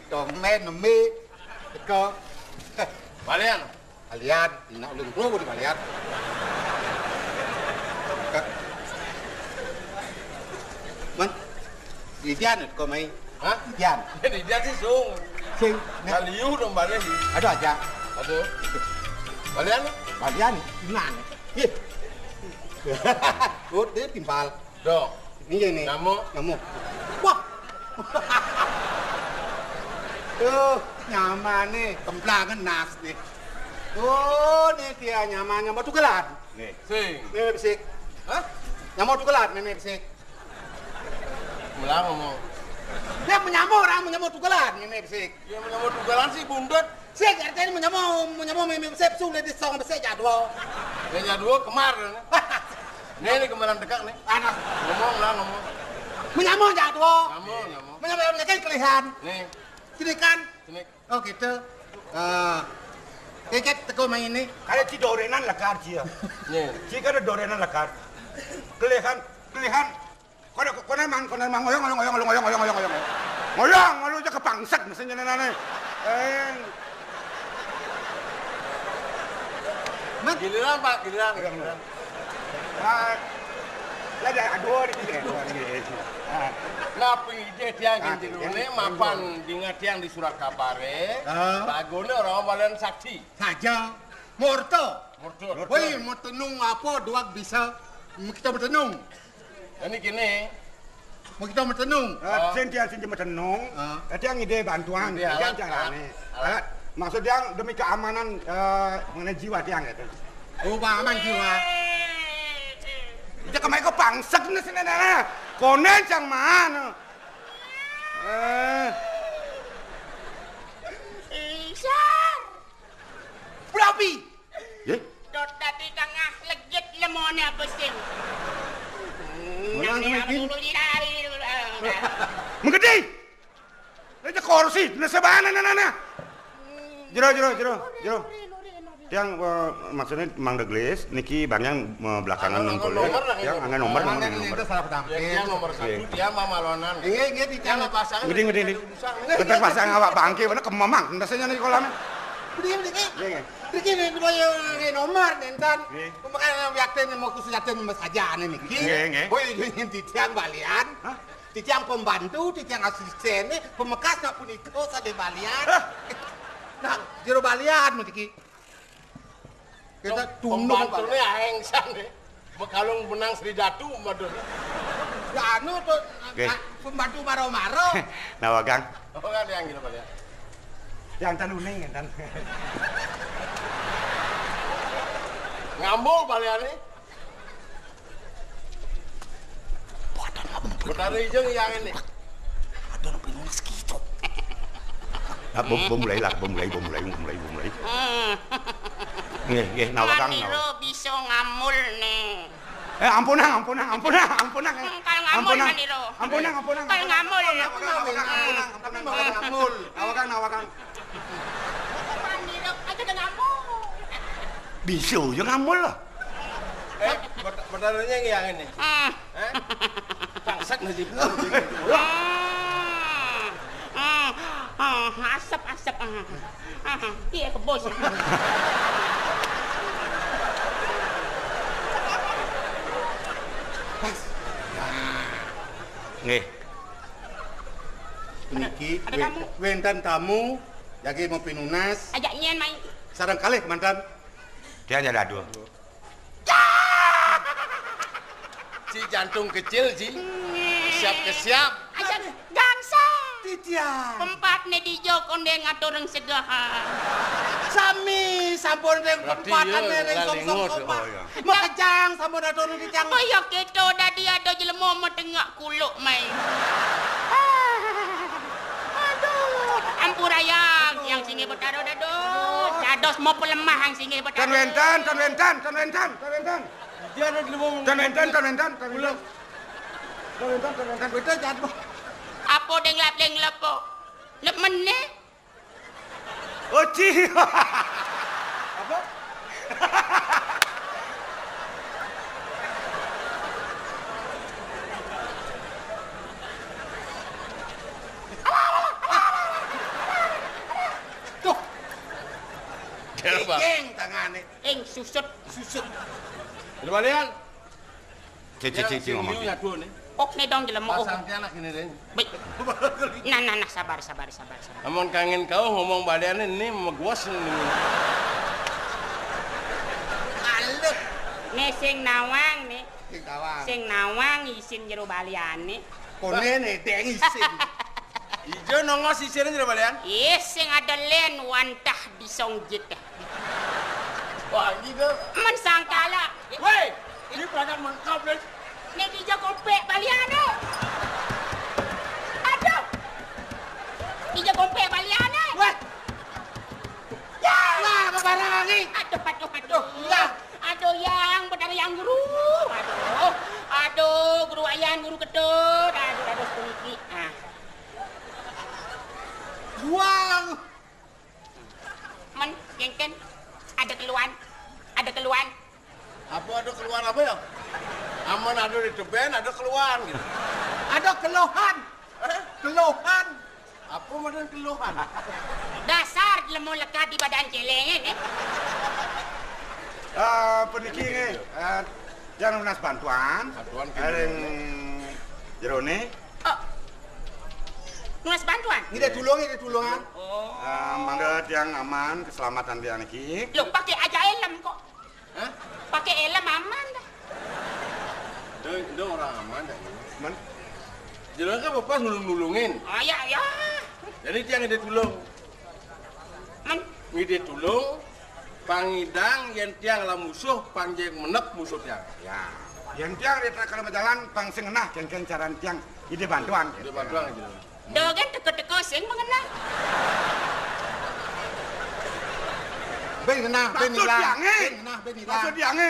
Domen nemi teko. Balian. Kalian ina ulun klo di kalian. Man. Didian ko mai. Hah? Didian. Di dia sih sung. Sing Kaliu dong balian. ada aja. Aduh. Balian. Kalian nang. Ih. Good dia timpal. Dong. Ini. Kamu. Wah. Tuh, nyaman nih, kemplangan nas nih. Oh, nih dia nyaman tukelan. Nih. Sing. Nih bisik. Hah? Nyamuk tukelan nih bisik. Melang ngomong. Dia menyamuk tukelan nih bisik. Ya menyamuk tugalan sih bundut. Sik, artinya menyamuk mimi bisik sulit di song bisik jadwal. Ya dua kemarin. Ini kemarin dekak nih. Anak Ngomong. menyamuk jadwal. Nyamuk. Menyamuk kan kelihan. Nih. Sini kan. Sini. Oh gitu. Kayak teko main ini. Kada ci dorenan lakar ci ya. Nih. Ci kada dorenan lakar. Kelihan. Kona mang ngoyong. Ngoyong aja kepangsak mesinnya nane. Giliran Pak, giliran. Lada aduh di. Ngapi ide tiang kinti dulu mapan dingat tiang di surat kabare. Bagone orang balian saksi. Saja. Morto. Murtut. Woi, mau tenung apa doang bisa. Kita bertenung. Ini gini. Mau kita bertenung. Sentian metenung. Tiang ide bantuan. Ide alat, Tiang carane. Alat. Maksud tiang demi keamanan mengenai jiwa tiang itu. Oh, aman jiwa. Dia kemai kau pangsak nih sini nana. Konen cang mana? Isar. Berapi. Ye? Dot tadi tengah legit lemone apa sih? Menggede. Aja kursi, nasi mana nana? Jero. Yang maksudnya Mang Deglis, niki bangnya belakangan ngumpulnya. Yang angin nomor. Itu salah tampil. Dia nomor 1, dia mamalonan. Iya, di Yang pasangan. Gede. Bentar pasang awak bangke, mana kemamang. Nasinya nih kolam. Begini nih nomor nentan. Pemakan yakten mau khusus yakten saja nih. Nggih. Boy ingin titiang balian. Titiang pembantu, titiang asisten, pemekas nak pun itu sade balian. Nah, jero balian mesti. Kita tunduk Pembantunya hengsan deh. Bekalung benang Sri Datu madun. Ya anu tuh pembantu maro-maro. Nawagang. Oh kan yang gitu Pak ya. Yang tan uning tan. Ngambul baliannya. Betari jeung yang ini. Ada orang penulis gitu. Bom mulai. Nggih, nawagang. Maniro bisa ngamul nih. Ampunang. Kalau ngamul maniro. Ampunang. Kalau ngamul. Ngamul. Nawagang. Maniro aja udah ngamul. Bisa ya ngamul lah. Betarinya yang ini. Pangsak nasi. Asap. Iya ke bos. Nggih. Niki Ada tamu. wentan tamu jagi mau pinunas. Ajak nyen main. Sarang kalih mantan. Dia hanya dadu. Si jantung kecil si. Siap. Ajak gangsa. Titiang. Tempat nih di Joko ndeng ngatur reng segahan. Sami sampun reng Berarti tempatan iya, reng song-song lalingus, sopa. oh iya. Makejang sampun atur dicang. Oh ya kita dah dia ada jelema mau tengak kuluk main. Aduh, ampurayang yang singe betaro dados mau pelemah yang singe betaro. Tan wentan. Dia ada di lumung. Tan wentan. Kita jatuh. Apa denglap po? Lep meneh. Oci. Apa? nih. susut. Jero balian. Cik ngomong. Ngadu nih. Ok nih dong jelema. Pasang anak ini deh. Baik. Nah, sabar. Amun kangen kau ngomong balian ini megwas ini. Alek. Nih sing nawang nih. Sing kawang. Sing nawang isin jero baliane. Kone nih deng isin. Ijo nongos isine jero balian. Sing ada len wantah di songjit. Wah, gitu. Man sangkala. Woi, ini banyak mengkap deh. Nih di jagope baliane. Aduh. Di jagope baliane. Wah. Ya, lah babarangi. Aduh. Lah. Aduh yang benar yang guru. Aduh guru ayan, guru ketut. Aduh puniki. Ah. Buang. Men, kengken. Ada keluhan. Apa ada keluar apa ya? Aman ada di depan, ada keluar gitu. Ada keluhan. Keluhan. Apa macam keluhan? Dasar lemu lekat di badan celeng ini. Peniki ini, jangan lunas bantuan. Bantuan Yang jerone. Oh. Nulis bantuan. Ini tulungan. Mangga yang aman, keselamatan dia niki. Loh, pakai aja helm kok. Hah? Pakai helm aman dah. Itu orang aman dah. Men, Jalan kan bapak nulung-nulungin. Oh ya. Jadi dia ngide tulung. Men, Ngide tulung, pangidang yang tiang lah musuh, panjang menek musuh tiang. ya. Yang tiang di tengah kalau jalan, pang sing enah, kengkeng caran tiang, ide bantuan. Dia bantuan aja. dogen teko-teko sing mengenal. Ben kena, ben Maksud hilang. diange. Ben kena, ben hilang. Maksud diange,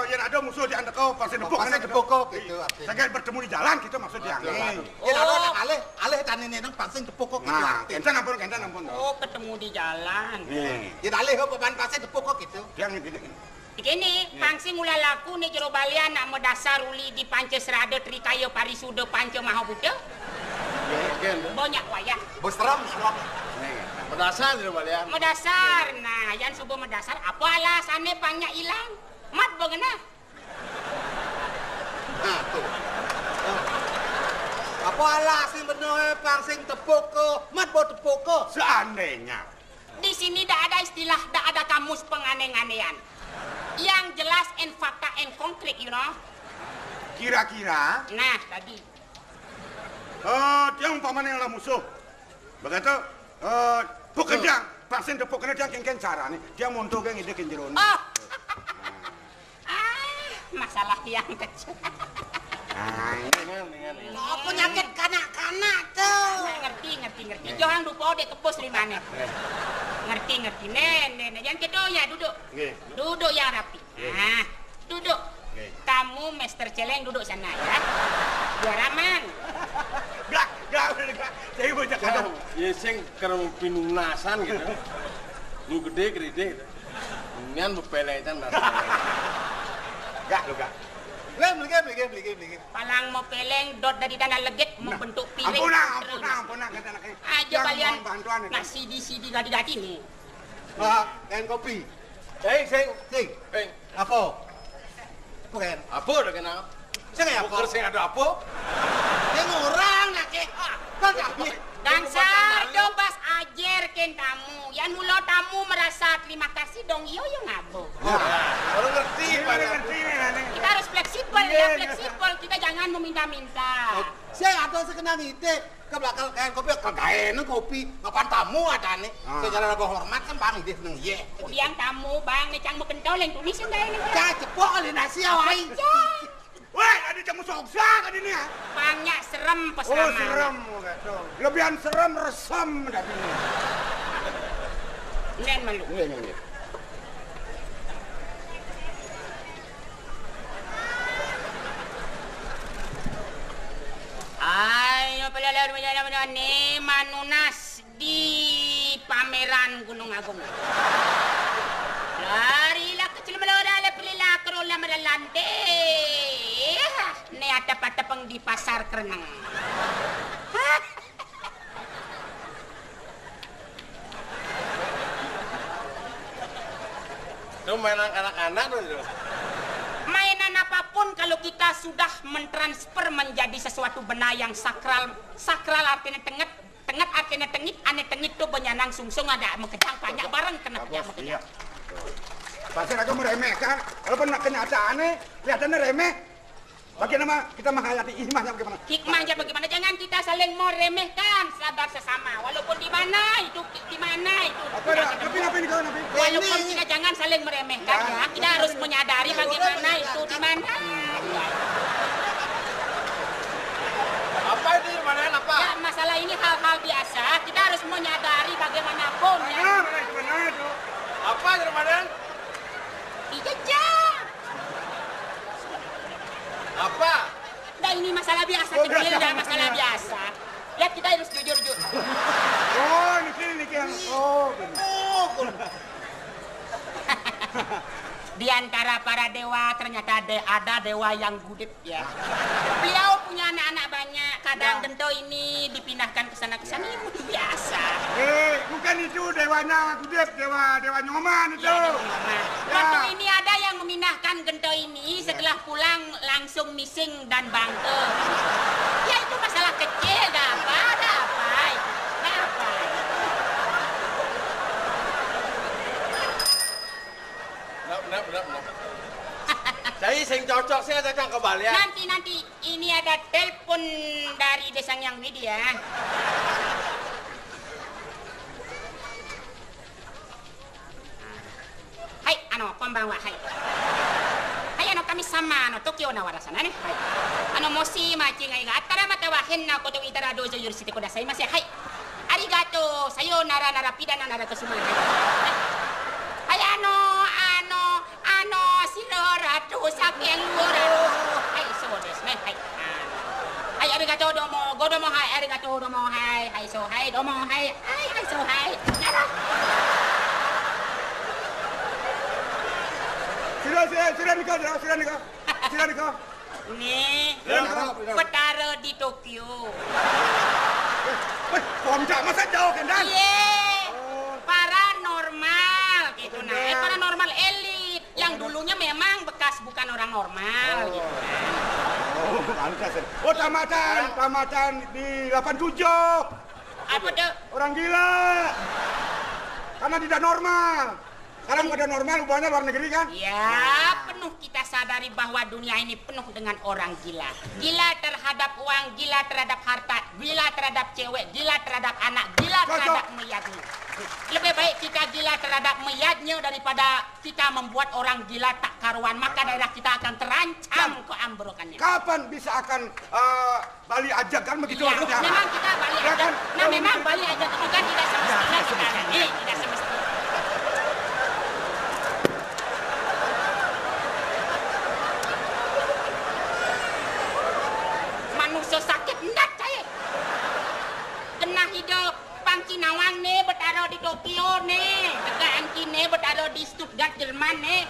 yang ada musuh di anda kau, pasti depuk. Pasti depuk gitu artinya. Saya bertemu di jalan, gitu maksud diange. Ya lalu alih tani neneng pangsing depuk kok gitu. Nah, kencang ampun. Oh, ketemu di jalan. Nih, Ya alih kok beban pasir depuk kok gitu. tiang ini. Begini, pangsing ulah laku nih jero balian nak medasar uli di panca serada trikaya parisuda panca mahabuddha. Banyak wayah. Bos teram suap. Berdasar di balian. Medasar. Nah, yang subuh medasar apa alasannya pangnya hilang? Mat bagaimana? Nah, tuh. Apa alasan bener pangsing tepuk kok? Mat bo tepuk kok. Seandainya. Di sini tak ada istilah, tak ada kamus penganeh-anehan. Yang jelas and fakta and konkret, you know. Kira-kira, Nah, tadi. dia umpamanya yang lah musuh. Begitu, pekerjaan, vaksin depuk kena dia kengkeng cara nih. Dia montok yang ide kenjeron. Oh. Masalah yang kecil. Nah, ini. Oh, penyakit kanak-kanak tuh. Ngerti. Jangan lupa dek kepus limane. Ngerti. Nen. Yang kedua ya duduk. Nggih. Duduk yang rapi. Nah, duduk. Kamu Master Celeng duduk sana ya. Biar aman. Gak. Saya baca kadang. Ya sing kerem pinunasan gitu. Lu gede gitu. Ngan bepeletan nasa. Gak. Beli. Palang mau peleng dot dari dana legit membentuk piring. Ampun, kata anaknya. Aja kalian bantuan itu. nak CD gadi-gadi nih. Kain kopi. Sing. Sing. Apa? Bukan. Apa udah kenal? Sing apa? Bukan sing ada apa? Sing orang nak ke. Kan tapi. Dansar dobas ajar ken tamu. Yang mula tamu merasa terima kasih dong yo ngabo. Orang ngerti, Kita harus fleksibel ya, fleksibel. Kita jangan meminta-minta. Saya atau sekenal ide ke belakang kain kopi kagaenan kopi ngapain tamu ada nih. Secara lagu hormat kan bang ide seneng ye. Yang tamu bang necang mau kentol yang tumis enggak ini. Cah cepok oleh nasi awai. Wah, ada jamu soksa kan ini ya? Banyak serem Oh, pesama. serem. Gitu. Lebihan serem, resem. Dari ini. Nen malu. Nggih. Ayo pelajar nih manunas di pameran Gunung Agung. Larilah kecil melora pilihlah kerola melalande. Nih ada patapang di pasar kerenang. Kamu mainan anak-anak tuh. Mainan apapun kalau kita sudah mentransfer menjadi sesuatu benda yang sakral artinya tenget artinya tengit, ane tengit tuh benyanang sungsung ada mengkejang banyak bareng kena kejang mengkejang. Pasir aku meremehkan, walaupun kenyataannya kelihatannya remeh. Bagaimana kita menghayati hikmahnya bagaimana? Hikmahnya bagaimana? Jangan kita saling meremehkan saudara sesama, walaupun di mana itu. Apa dah? Nabi kau nabi. Walaupun kita jangan saling meremehkan ya, kita harus menyadari bagaimana itu di mana. Apa itu Ramadan apa? Ya, masalah ini hal-hal biasa, kita harus menyadari bagaimanapun ya. Mana itu? Apa Ramadan? Dijejak. Apa? Nah ini masalah biasa, kita udah masalah biasa. Ya kita harus jujur. Oh, ini yang. Oh, Di antara para dewa ternyata ada dewa yang gudip ya. Beliau punya anak-anak banyak. Kadang gento ini dipindahkan ke sana itu biasa. Bukan itu dewanya gudip, dewa nyoman itu. Ya, waktu ini ada yang memindahkan gento ini setelah pulang langsung missing dan bangke. Ya itu masalah kecil, ada apa? Benar. Saya sing cocok saya datang ke Balian. Nanti ini ada telepon dari Desa Yang Widi ya. Hai, konbanwa, hai. Hai, kami sama, Tokyo na warasana ne. Hai. Moshi machigai ga attara mata wa henna koto itara dojo yorishite kudasaimasen. Hai. Arigato. Sayonara narapidana narakasumane. Hai, Ratu saking murah. Hai, so desu ne. Hai. Hai, arigato domo. Godomo hai, arigato domo hai. Hai, so hai domo hai. Hai, so hai. Sudah nikah. Nih, petara di Tokyo. Komcak masa jauh kan dan? Iya. Paranormal gitu nah. Paranormal elit yang dulunya memang bekas bukan orang normal gitu kan. Oh, pantas. Oh, tamatan di 87. Apa tuh? Orang gila. Karena tidak normal. Sekarang udah normal, hubungannya luar negeri kan? Ya, penuh kita sadari bahwa dunia ini penuh dengan orang gila. Gila terhadap uang, gila terhadap harta, gila terhadap cewek, gila terhadap anak, gila terhadap meyadnya. Lebih baik kita gila terhadap meyadnya daripada kita membuat orang gila tak karuan. Maka daerah kita akan terancam keambrokannya. Kapan bisa akan Bali ajak kan begitu? Ya, memang kita Bali ya, ajak. kan? Nah, memang Bali ajak itu kan tidak semestinya kita ada. Tidak semestinya. Manusia sakit enggak saya. Kena hidup pangki nawang nih bertaruh di Tokyo nih. Tegak angki nih bertaruh di Stuttgart Jerman nih.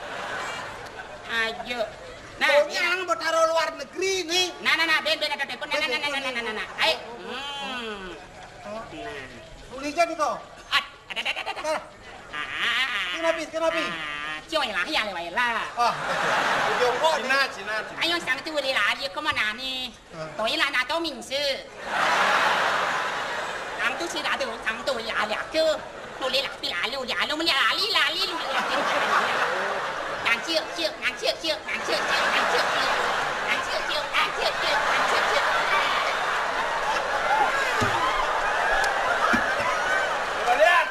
Ayo. Nah, yang bertaruh luar negeri nih. Ben ada telepon. Nah. Ayo. Tulisnya nih kok. Ada. Kenapa? Cioi lah, ya lewat lah. Oh, Tiongkok nih. Cina. Ayo sang tu boleh lah, dia kemana nih? Toi lah nak tahu mingse. Ang tu sih ada, ang tu ya ada ke? Boleh lah, pilih lalu, lali. Nang ciu. Balian.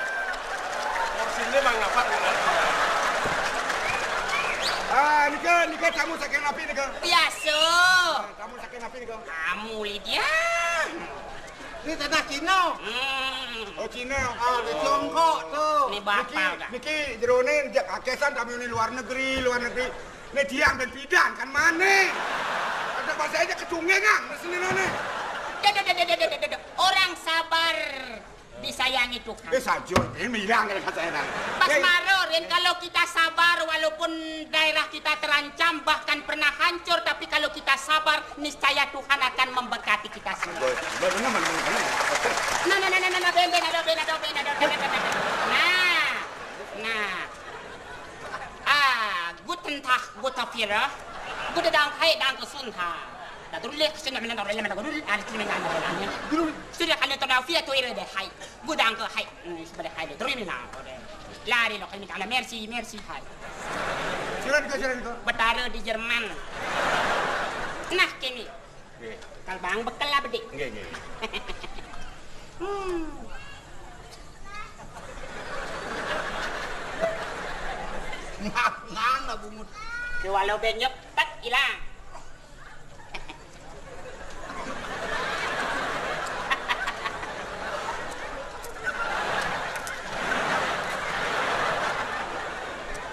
Kursi ini mang ngapa dengan? Nikah tamu saking api nikah. Biasa. Tamu saking api nikah. Kamu Lydia. Ini tanah Cina. Oh, Cina. Di Tiongkok tuh. Ini bapak dah. Niki jerone akesan tamu ini luar negeri. Ini diang dan bidang kan mana? Ada bahasa aja kecungengang sini nane. Orang sabar disayangi Tuhan. Sajul, ini bilang kan saya nang. Pas marorin kalau kita sabar walaupun daerah kita terancam bahkan pernah hancur tapi kalau kita sabar niscaya Tuhan akan memberkati kita semua. Nah. Fira. Gue udah dang ke Sunta. Dah terus lihat kesini mana orang lain mana gue dulu ada sini mana orang lain. Sudah kalian tahu Fira tuh ini deh hai. Gue dang ke hai sebagai hai. Terus ini nah. Lari loh kalian kalau merci hai. Silakan itu. Betara di Jerman. Nah kini. Kalau bang bekal lah bedik. Nggih. Ngana bungut. Walau benyep tak hilang.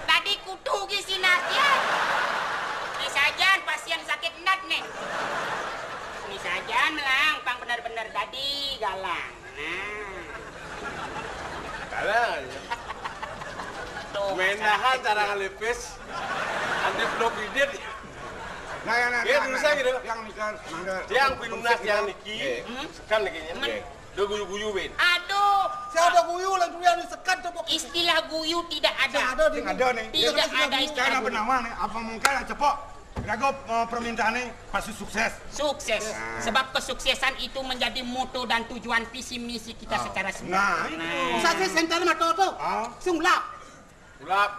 Tadi kutu ke sini ya. Ini saja pasien sakit nat nih. Ini saja melang, pang benar-benar tadi galang. Nah. Galang. Menahan cara ngelipis. Andi belum bidit. Nah, Dulu saya gitu. Yang nikah, Dia yang pinunas yang niki. Kan nikinya. Do guyu-guyu ben. Aduh. Saya ada guyu lah tuh yang disekat coba. Istilah guyu tidak ada. Ada nih. Tidak ada Sekarang istilah guyu. bernama nih, apa mungkin yang cepat. Rago permintaannya pasti sukses. Sukses. Sebab kesuksesan itu menjadi moto dan tujuan visi misi kita secara semua. Nah, Saya sental mata tu. Sunglap. Ulap.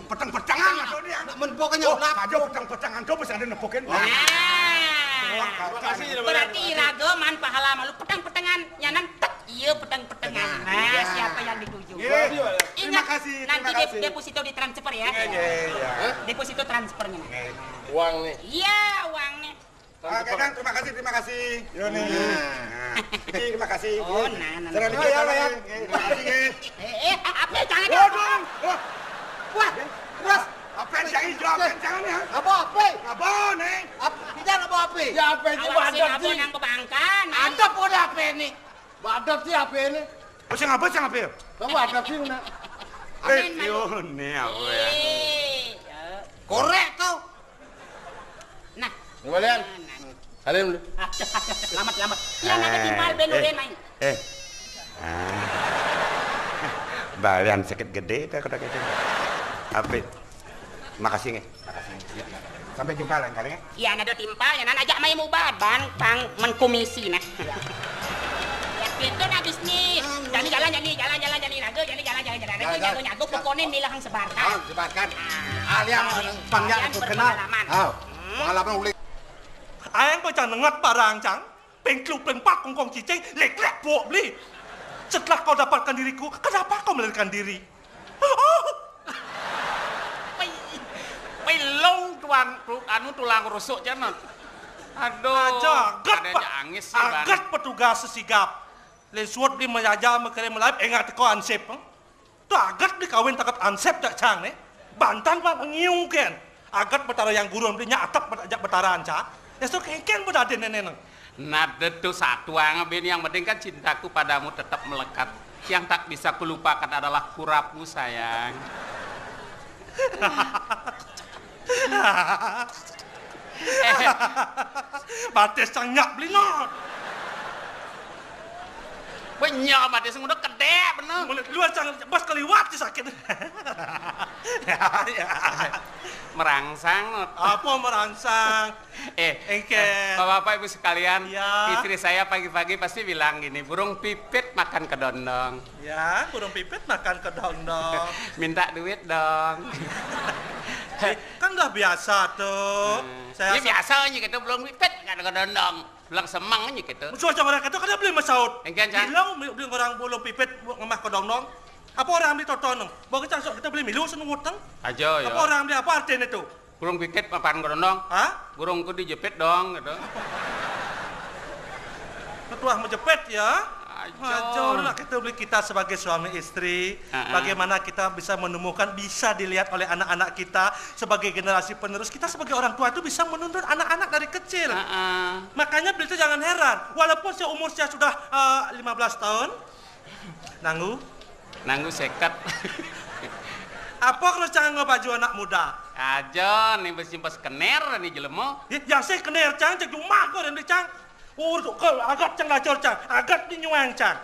petang-petangan atau dia. Menpokoknya ulap. Aja petang-petangan tuh bisa ada nepokin. Terima kasih. Berarti iraga man pahala malu petang-petangan nyanan tek iya petang-petangan. Nah, siapa yang dituju? Terima kasih. Nanti deposito ditransfer ya. Deposito transfernya. Uang nih. Iya, uangnya. Oke kan, terima kasih. Yo nih. Terima kasih. Oh, nah. Serah dikit ya. Terima kasih. Apa jangan. Waduh. Wah, terus Apa jangan jawab jangan ya. apa? Apa nih? Tidak apa? Ya apa itu Awas badat abon sih? yang bebangkan. Ada pun apa ini? Badat sih apa ini? Pusing apa sih apa? Kamu badat sih nak? Yo nih apa ya. Korek kau. Nah, Kembalian. Kalian dulu. Lambat. Yang ada timbal benuren main. Balian sakit gede tak kata gitu. Apa? Makasih nih. Sampai jumpa lain kali ya. Iya, ada timpal, yang ajak main mubah, bantang menkomisi nah. Ya itu nah bisnis. Jalan naga pokoknya nilai sebarkan. Sebarkan. Alian panjang itu kenal. Pengalaman ulik. Ayang kau jangan ngat barang cang, pengkluk pengpak kongkong cicing, lek buat beli. Setelah kau dapatkan diriku, kenapa kau melarikan diri? Pilong tuan anu tulang rusuk jangan. Aduh. Agat petugas sesigap. Lesuat beli menjajah mengirim live engat kau ansep. Tu agat beli kawin takat ansep tak cang ne. Bantan pak mengiung kan. Agat betara yang gurun belinya atap berajak betara anca. Esok kengken berada neneng. Nah itu satu yang penting kan cintaku padamu tetap melekat. Yang tak bisa kulupakan adalah kurapu sayang. Bates sangat beli not. Banyak batis udah gede bener. Boleh luar jangan bas keliwat sakit. Merangsang not. Apa merangsang? Bapak-bapak ibu sekalian, ya. Istri saya pagi-pagi pasti bilang gini, burung pipit makan kedondong. Ya, burung pipit makan kedondong. Minta duit dong. Kan udah biasa tuh. Ini biasa aja gitu, burung pipit makan kedondong. Bilang semang aja gitu. Cuaca mereka itu kan dia beli masaud. Enggan, Cang. Bilang beli orang burung pipit ngemah kedondong. Apa orang beli totonong? Bawa kita kita beli milu seneng utang. Aja ya. Apa orang beli apa artinya itu? Burung pipit makan kedondong. Hah? Burungku dijepit dong gitu. Ketua menjepit ya. Ajo. Lah kita beli kita sebagai suami istri, bagaimana kita bisa menemukan, bisa dilihat oleh anak-anak kita sebagai generasi penerus. Kita sebagai orang tua itu bisa menuntun anak-anak dari kecil. Makanya beli itu jangan heran, walaupun umurnya sudah 15 tahun, nanggu seket. Apa kalau jangan baju anak muda? Ajo, nih bersimpas kener nih jelemo. Ya saya kener cang, cek rumah kau dan cang. Oh, kalau agak cang lacor cang, agak dinyuang cang.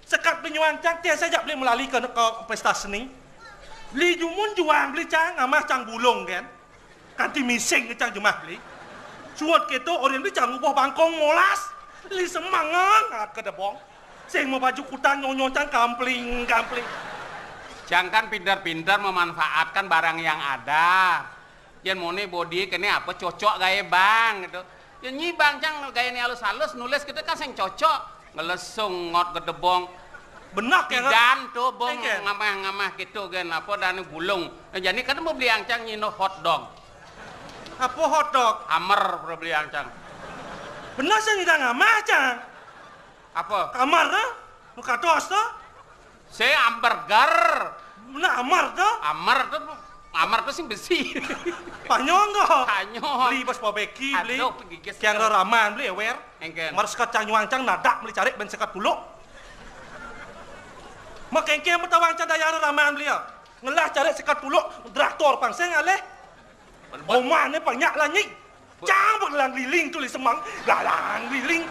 Sekat dinyuang cang, dia saja beli melalui ke pesta seni. Beli jumun juang beli cang, amah cang bulung kan. kanti mising kecang jumah beli. Suat keto orang beli jangan ubah bangkong molas. Li semangat ke debong. Sing mau baju kutang nyonyong kampling. Jangan pintar-pintar memanfaatkan barang yang ada. Yang mone body kene apa cocok gaya bang gitu. Yang nyibang cang gaya ini halus-halus nulis gitu kan sing cocok. Ngelesung ngot ke debong. Benak ya kan? Dan tuh bong ngamah-ngamah gitu kan apa dan gulung. Jadi kan mau beli angcang nyino hot dog. Apa hot dog? Hammer perlu beli angcang. Benar sih kita ngamah cang. Apa? Kamar dah? Muka tos dah? Saya hamburger. Benar amar dah? Amar tuh sing besi. Panyong kok? Panyong. Beli bos pobeki beli. Aduh, gigis. Yang raman beli aware. Engken. Mar sekat cang nyuang cang nadak beli cari ben sekat puluk. Mak engke metawang cang daya raman beli ya. Ngelah cari sekat puluk traktor pangseng aleh. Oman ni banyak lah nyik. Cang berlang liling tulis semang. Lalang liling.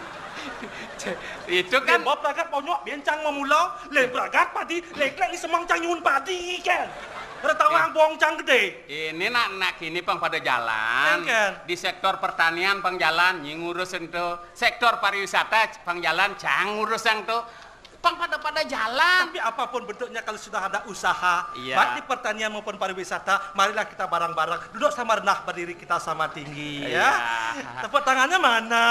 Itu kan Bob pragat ponyok bincang memulau. Len pragat padi. Lek-lek ni semang cang nyun padi kan. Retawang buang cang gede. ini nak kini pang pada jalan. Engken. Di sektor pertanian pang jalan ngurus itu. Sektor pariwisata pang jalan cang ngurus yang tuh. Pang pada jalan. Tapi apapun bentuknya kalau sudah ada usaha, Iya. baik di pertanian maupun pariwisata, marilah kita bareng-bareng duduk sama rendah, berdiri kita sama tinggi, Iya. ya. Tepuk tangannya mana?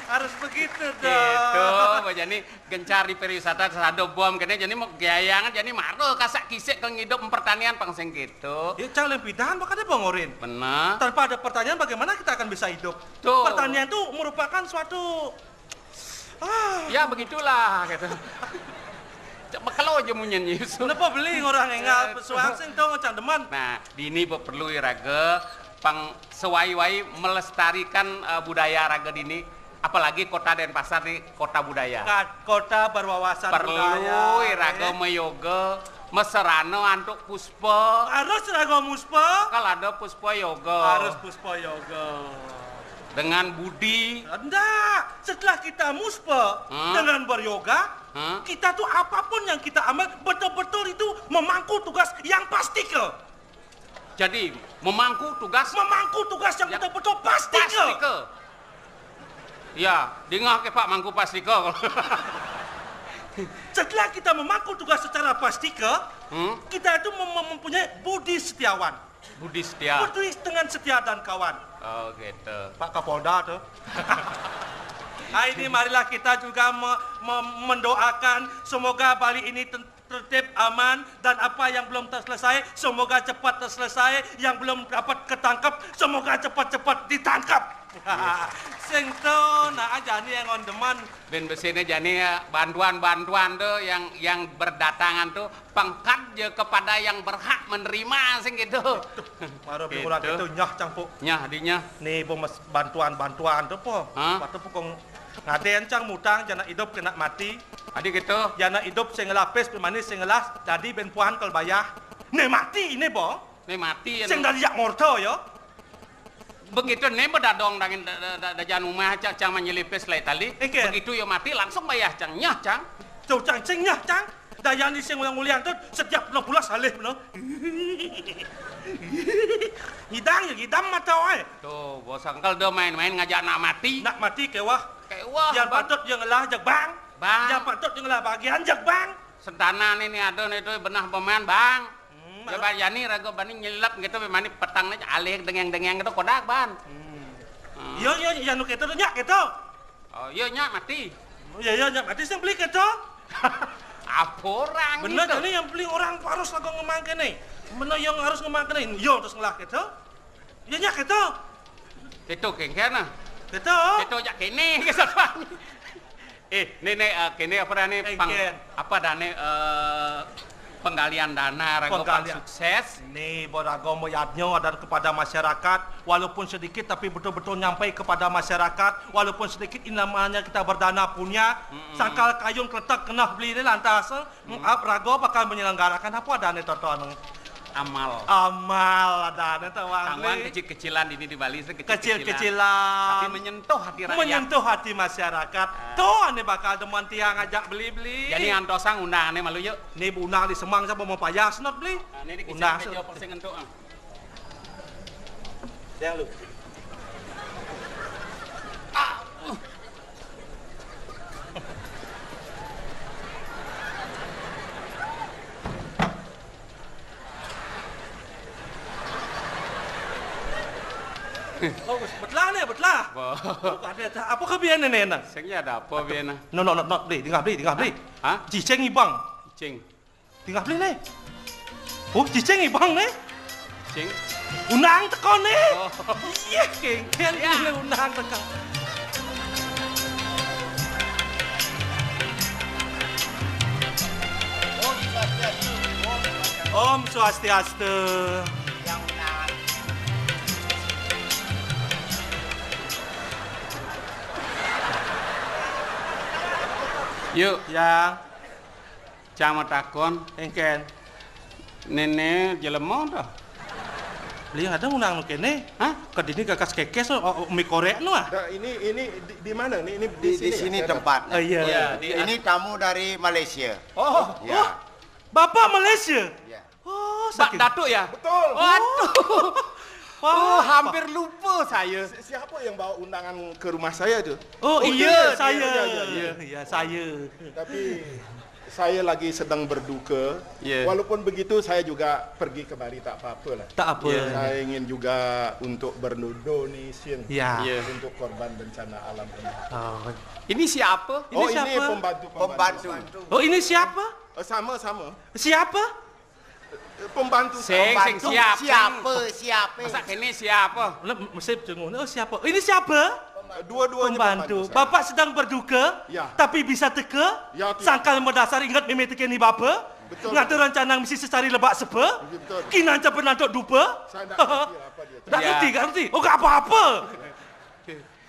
Harus begitu dong. Gitu, jadi gencar di pariwisata sado bom kene jadi mau gayangan jadi maruh kasak kisik ke hidup pertanian pangseng gitu. Ya jangan lempidan, makanya pengorin. Benar. Tanpa ada pertanian, bagaimana kita akan bisa hidup? Tuh. Pertanian itu merupakan suatu Ya begitulah gitu. Coba kalau aja mau nyanyi. kenapa beli orang enggak pesuang sing tau ngecang deman. Nah, di ini perlu raga pang sewai-wai melestarikan budaya raga dini. Apalagi kota Denpasar nih kota budaya. Kota berwawasan budaya. Perlu raga meyoga meserano antuk puspa. Harus raga muspa. Kalau ada puspa yoga. Harus puspa yoga. Dengan budi. Enggak, setelah kita muspa dengan beryoga, kita tuh apapun yang kita ambil betul-betul itu memangku tugas yang pasti ke. Jadi memangku tugas yang betul-betul pasti ke. Ya, dengar ke Pak mangku pasti ke. Setelah kita memangku tugas secara pasti ke, kita itu mempunyai budi setiawan. Budi setia. Budi dengan setia dan kawan. Oh gitu. Pak Kapolda tuh. Nah, ini marilah kita juga mendoakan semoga Bali ini tertib, aman, dan apa yang belum terselesai semoga cepat terselesai, yang belum dapat ketangkap semoga cepat-cepat ditangkap. Sing tuh, nah aja nih yang on demand. Ben besine jani bantuan-bantuan tuh yang berdatangan tuh pangkat je kepada yang berhak menerima sing gitu. Baru bilang itu nyah campuk. Nyah dinya. Nih bantuan-bantuan tuh po. Waktu pukong ngaden cang mutang jana hidup kena mati. Adik gitu. Jana hidup sing lapis pemanis sing ngelas jadi ben puan kal bayah. Nih mati ini po. Nih mati ya. Sing dari yak morto yo. Begitu nih bedadong dangin dajan rumah cang menyelipis lay tali. Begitu yo mati langsung bayah cang nyah cang. Tuh cang nyah cang. Dayan di sing ulang-ulang tuh setiap bulan saleh bener. Hidang mata wae. Tuh, bos angkel do main-main ngajak nak mati. Nak mati kewah. Yang Bang. patut yang ngelah jak bang. Yang patut yang ngelah bagian jak bang. Sentana ini ada itu benah pemain bang. Coba yani rago bani nyelap gitu bani petangnya alih dengeng-dengeng gitu kodak ban. Yo yang nu keto nyak keto. Oh iya nyak mati. Yo nyak mati sing beli keto. Apa orang bener gitu? Ini yang beli orang harus lagu ngemang kene. Bener yang harus ngemang kene. Yo terus ngelah keto. Ya nyak keto. Keto kengkena. Keto. Keto jak kene kesatuan. Nenek kene apa nih apa dane penggalian dana ragopan sukses. Nih borago moyadnyo dan kepada masyarakat walaupun sedikit tapi betul-betul nyampai kepada masyarakat walaupun sedikit ini namanya kita berdana punya sangkal kayun kletek kena beli ini lantas rago bakal menyelenggarakan apa dana totoan amal ada tawang kecil-kecilan ini di Bali kecil-kecilan tapi menyentuh hati rakyat menyentuh hati masyarakat tuh ane bakal teman tiang ngajak beli-beli jadi antosang undang ane malu yuk nih undang di Semang siapa mau payah senot beli ini undang jawab persen entuk Yang lu. Oh, betlah nih, betlah. Ada apa kebian nih nang? Sengnya ada apa biana? No, beli, tinggal beli. Hah? Ciceng ibang. Cing. Tinggal beli nih. Oh, ciceng ibang nih. Cing. Unang teko nih. Oh. Iya, kengken ini unang teko. Om Swastiastu. Yang unang. Yuk, Yang cama takon. engken. Nenek jelema dah. Beli ada unang nu kene. Hah? Kedini gagas kekes mie korek nu ah. Nah, ini di mana? Ini Di sini ya? tempatnya. Oh iya. Ini tamu dari Malaysia. Oh, Ya. Bapak Malaysia. Ya. Oh, Bak sakit. Datuk ya? Betul. Waduh. Wah, Hampir lupa saya. Siapa yang bawa undangan ke rumah saya tuh? Oh, iya, saya. iya. Iya, saya. Tapi saya lagi sedang berduka. Iya. Walaupun begitu saya juga pergi kemari tak apa-apa lah. Tak apa. Iya. Saya ingin juga untuk berdonation Ya. Iya. untuk korban bencana alam ini. Oh. Ini siapa? Ini Oh, siapa? ini pembantu. Oh, ini siapa? Sama. Siapa? Pembantu. Sing Pembantu. siapa? Siapa? Masa kini siapa? Mesti jengun. Oh, siapa? Ini siapa? Dua-duanya Pembantu. saya. Bapak sedang berduka, Ya. tapi bisa teka. Ya, tidak. Sangkal mendasar ingat meme teke ni bapa. Betul. Ngatur rencana misi secari lebak sepe. Betul. Kinanca penantuk dupa. Saya tak ngerti apa dia. Tak Ya. ngerti. Oh, gak apa-apa.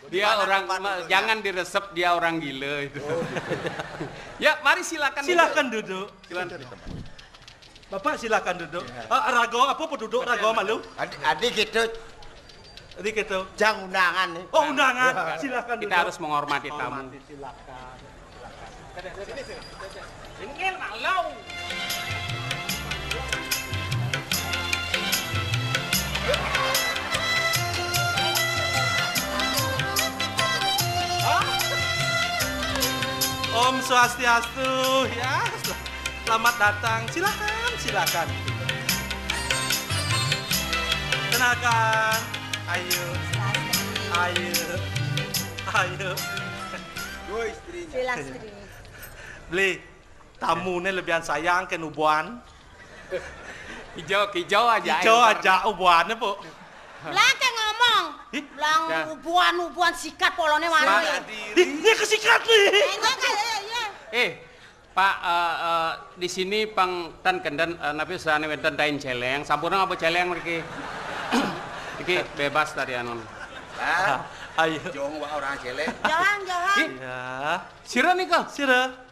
Dia orang jangan diresep dia orang gila itu. Ya, mari silakan. Silakan duduk. Silakan. Bapak silakan duduk. Rago apa duduk rago malu? Adik itu Jadi gitu. jang undangan nih. Oh, undangan. Silakan duduk. Kita harus menghormati tamu. Silakan. Ini malau. Om Swastiastu, ya. Selamat datang. Silakan. Kenalkan. Ayo. Dua istrinya. Silastri. Beli. Tamu ni lebihan sayang ke ubuan. Hijau aja. Hijau aja ubuan bu. Belakang ngomong. Ih, Belang ya. ubuan sikat polone mana. Ini kesikat nih. Pak, di sini pang tan kendan nabi sane wenten tain celeng. Sampurna apa celeng mriki? Iki bebas dari anon. Ah, Ayo. jong wa orang celek, Jalan. Ya. Sira nih kah? Sira.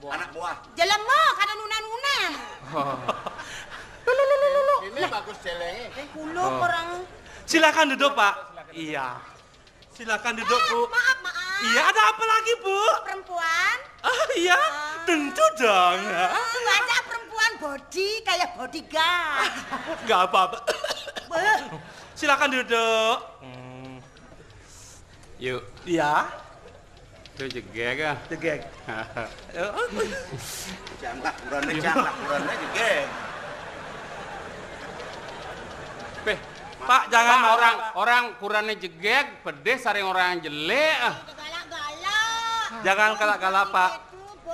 anak buah. Jelemo kada nunan-nunan. Ini bagus celengnya. Kulo orang. Silakan duduk, Pak. Iya. Silakan duduk, Bu. Maaf. Iya, ada apa lagi, Bu? Perempuan. Iya, tentu dong. Ada perempuan body kayak bodyguard. Gak apa-apa. Silakan duduk. Yuk, Iya. itu jegek ah. Jegek. Janglah kurangnya juga. Peh, Pak, jangan Pak, marah, orang ukurannya jegek, pedes saring orang jelek ah. Galak-galak. Jangan galak-galak, Pak.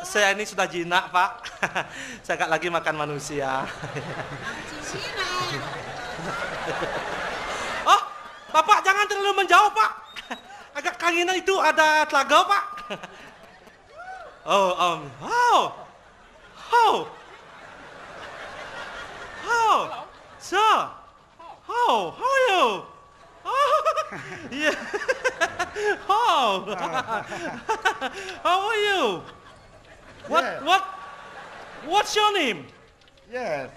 Saya ini sudah jinak, Pak. Saya gak lagi makan manusia. Oh, Bapak jangan terlalu menjauh, Pak. Agak kangenan itu ada telaga, Pak. Oh, sir. How are you? Oh, yeah. How are you? What's your name? Yes.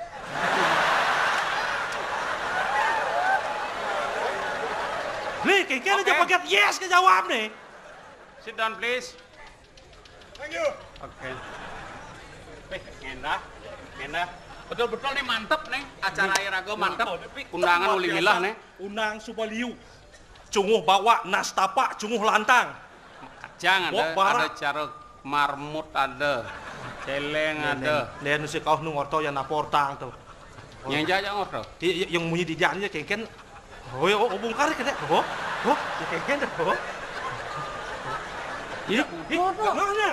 Nih, kayaknya aja pakai yes ke jawab nih. Sit down please. Thank you. Oke. Peh, ngendah. Betul-betul nih mantep nih. Acara Irago mantep. Undangan uli milah nih. Undang Subaliu. Cunguh bawa nastapa, cunguh lantang. Kacang ada cara marmut ada. Celeng ada. Nen si kau nu ngorto yang naportang tuh. Yang jajang ngorto. Yang munyi di jani kengken. Oh, bungkar kena. Oh, kengken dah. Oh. Mana?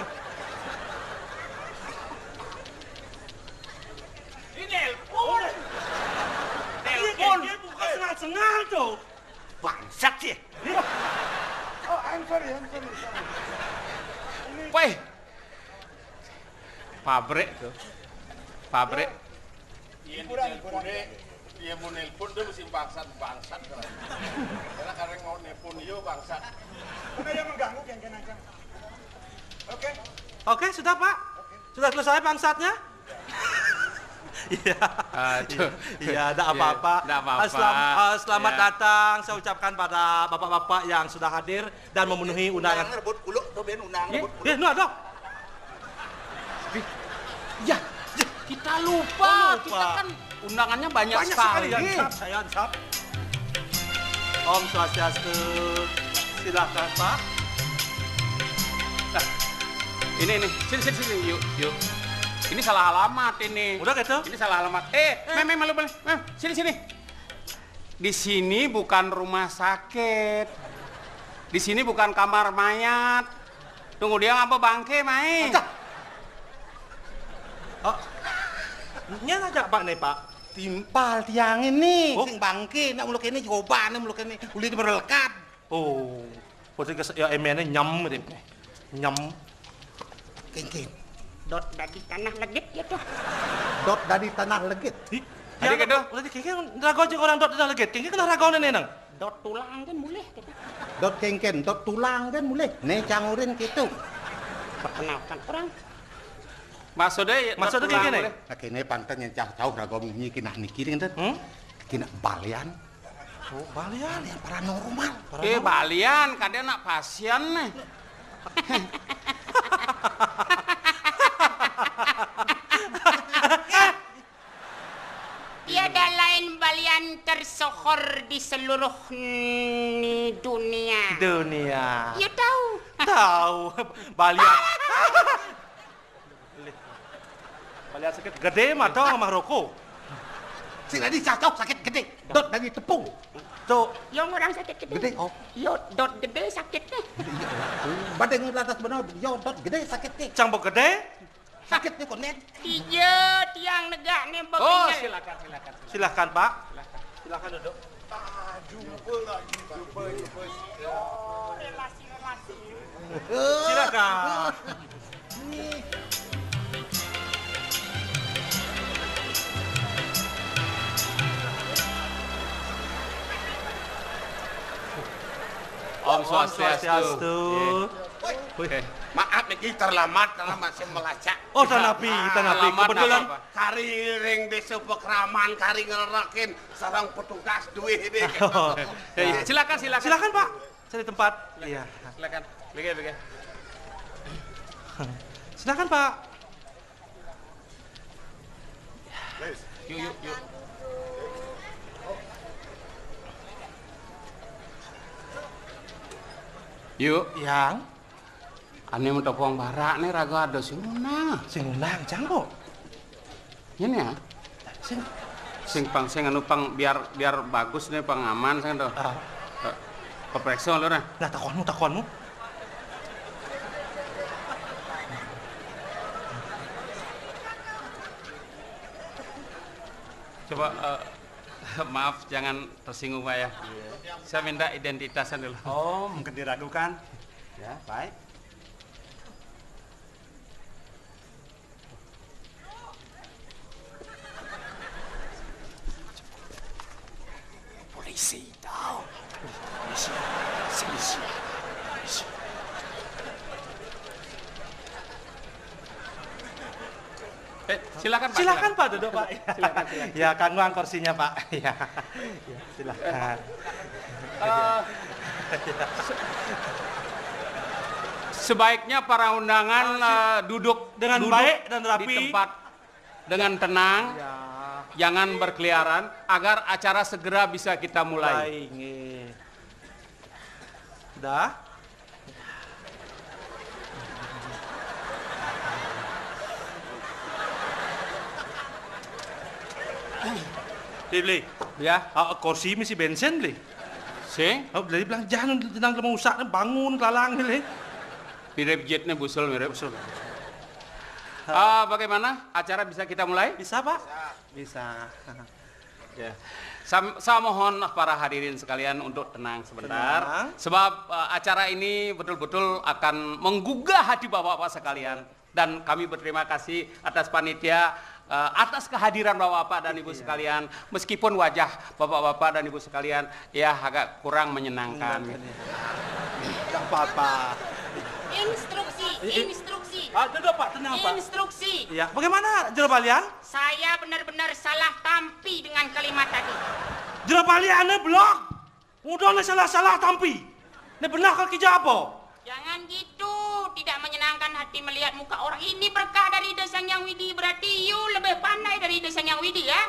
Ini telepon. Telepon. Bukan sengal-sengal tuh. Bangsat sih. Oh, I'm sorry. Weh. Pabrik tuh. Pabrik. Dia mau nelpon dia mesti bangsat. Karena kadang mau nelpon dia bangsat. Mana yang mengganggu geng-geng aja. Oke, sudah Pak. Sudah selesai bangsatnya? Iya, tidak apa-apa. Selamat datang saya ucapkan pada bapak-bapak yang sudah hadir dan memenuhi undangan. Rebut kuluk tuh ben undangan rebut kuluk. Nu ada. Ya, kita lupa. Kita kan undangannya banyak sekali. Saya ansap. Om Swastiastu. Silakan Pak. Nah, ini. Sini. Yuk. Ini salah alamat ini. Udah gitu? Ini salah alamat. Malu. Sini. Di sini bukan rumah sakit. Di sini bukan kamar mayat. Tunggu dia ngapa bangke, Mai? Oh. Nya ngajak Pak nih, Pak. Timpal tiang ini, sing bangke, nak muluk ini coba, nak muluk ini uli berlekat. Oh, posisi ya emene nyam deh. Nyam. Kengking. Dot dari tanah legit ya tuh. Dot dari tanah legit. Ya gitu. Udah kengking rago jeung orang dot tanah legit. Kengking kena ragoan nenang. Dot tulang kan boleh gitu. Dot kengken, dot tulang kan boleh. Ne cangurin gitu. Perkenalkan orang. Maksudnya kengken. Kene panten yang cah tahu rago nyi kinah niki enten. Kina balian. Oh, balian yang paranormal. Balian kadang nak pasien nih. Tiada lain balian tersohor di seluruh dunia. Ya tahu. Tahu. Balian. Balian sakit gede mah tau mah rokok. Sing tadi cacok sakit gede. Dot dari tepung. Tuh. Yang orang sakit gede. Gede oh. Yo dot gede sakitnya. Badeng atas benar. Yo dot gede sakitnya. Cambok gede. Sakitnya konet. Iya, tiang negak nih begini. Oh, Silakan Pak. Silakan duduk. Jumpa lagi. Relasi-relasi. Silakan. Om Swastiastu. Maaf nih terlambat karena masih melacak. Oh, tanapi. Kebetulan Kari ring desa pekraman, kari ngerakin sarang petugas duit ini. Silakan. Silakan Pak. Cari tempat. Iya. Silakan. Begini. Silakan Pak. Yuk. Yuk. Yang Ane mau topong barak nih raga ada sing unang canggo. Ini ya. Sing anu pang biar bagus nih pang aman sing tuh. Keperiksa lu nah. Nah takonmu. Coba maaf jangan tersinggung Pak ya. Saya minta identitasan dulu. Oh, mungkin diragukan. Ya, baik. Polisi tahu. Polisi. Silakan Pak. Silakan Pak duduk Pak. Silakan. Ya, kangguang kursinya Pak. Ya. Silakan. Sebaiknya para undangan duduk dengan baik dan rapi di tempat dengan tenang, Ya. jangan berkeliaran, agar acara segera bisa kita mulai. Baik, nggih. Dah. Beli, Ya, kursi mesti bensin beli. sing, Oh, beli bilang jangan tenang mau usak bangun kelalang beli. mirip jetnya busul mirip. Usul. Bagaimana acara bisa kita mulai? Bisa, Pak? Bisa. Ya. Saya mohon para hadirin sekalian untuk tenang sebentar, Tenang. sebab acara ini betul-betul akan menggugah hati bapak-bapak sekalian, dan kami berterima kasih atas panitia, atas kehadiran bapak-bapak dan ibu sekalian, meskipun wajah bapak-bapak dan ibu sekalian ya agak kurang menyenangkan. Tidak apa-apa. Instruksi. Duduk, Pak, tenang, Pak. Instruksi. Ya, bagaimana Jero Balian? Saya benar-benar salah tampi dengan kalimat tadi. Jero Balian blok. Udah salah-salah tampi. Ini benar kalau kerja apa? Jangan gitu, tidak menyenangkan hati melihat muka orang ini. Berkah dari Desa Yang Widi, berarti you lebih pandai dari Desa Yang Widi ya.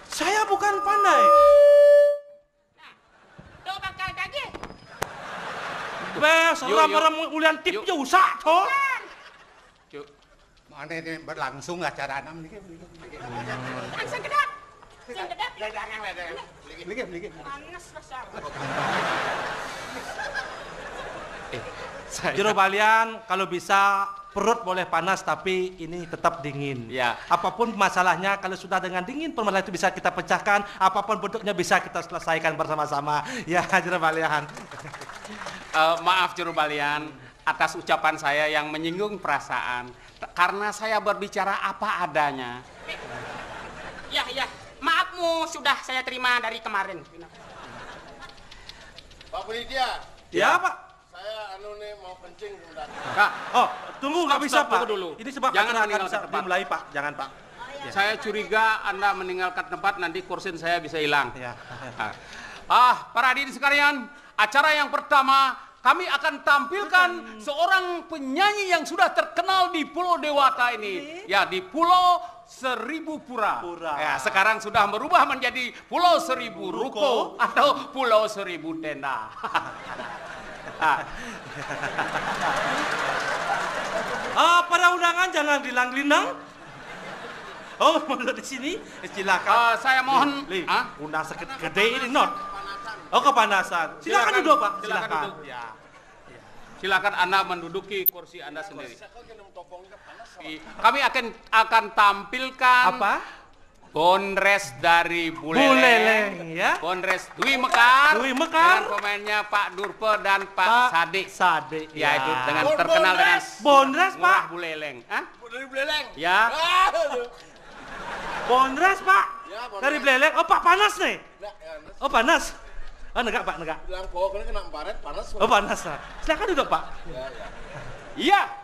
Saya bukan pandai. Nah, do bakal kaget. Seram orang ulian tip je usak toh. Cuk, Mana ini berlangsung acara enam ni. Langsung kedap. Kedap. Lagi. Panas besar. Jero Balian kalau bisa perut boleh panas tapi ini tetap dingin. Ya. Apapun masalahnya kalau sudah dengan dingin permasalahan itu bisa kita pecahkan, apapun bentuknya bisa kita selesaikan bersama-sama. Ya, Jero Balian. Maaf Juru Balian atas ucapan saya yang menyinggung perasaan, karena saya berbicara apa adanya. Ya, maafmu sudah saya terima dari kemarin. Pak Panitia, Ya, Pak. saya mau kencing sebentar. Kak, Oh, tunggu nggak bisa, Stop Pak. dulu. Ini sebab Jangan acara akan meninggalkan bisa tempat. dimulai, Pak. Jangan, Pak. saya curiga Anda meninggalkan tempat, nanti kursin saya bisa hilang. Ya. Para hadirin sekalian, acara yang pertama kami akan tampilkan seorang penyanyi yang sudah terkenal di Pulau Dewata ini. Ya, di Pulau Seribu Pura. Ya, sekarang sudah berubah menjadi Pulau Seribu Ruko atau Pulau Seribu Tenda. Para undangan jangan dilang-linang. Oh, mau di sini? Silakan. Saya mohon, Li, undang sakit gede ini, not. Oh, kepanasan. Silakan Silakan duduk, Pak. silakan duduk. Ya. Silakan Anda menduduki kursi Anda sendiri. Kami akan tampilkan Apa? Bonres dari Buleleng, Buleleng, ya. Bonres Dwi Mekar, Dwi Mekar. dengan pemainnya Pak Durpe dan Pak Sadik. Sadik. Ya, itu dengan terkenal dengan Bonres, Pak. Murah Buleleng. Hah? Dari Buleleng. Ya. Bonres, Pak. Ya, Bonres. Dari Buleleng. Oh, Pak, panas nih. Nah, ya, Oh, panas. Oh, negak, Pak, negak. bilang kok kena baret panas. Oh, panas, Pak. Silakan duduk, Pak. Iya.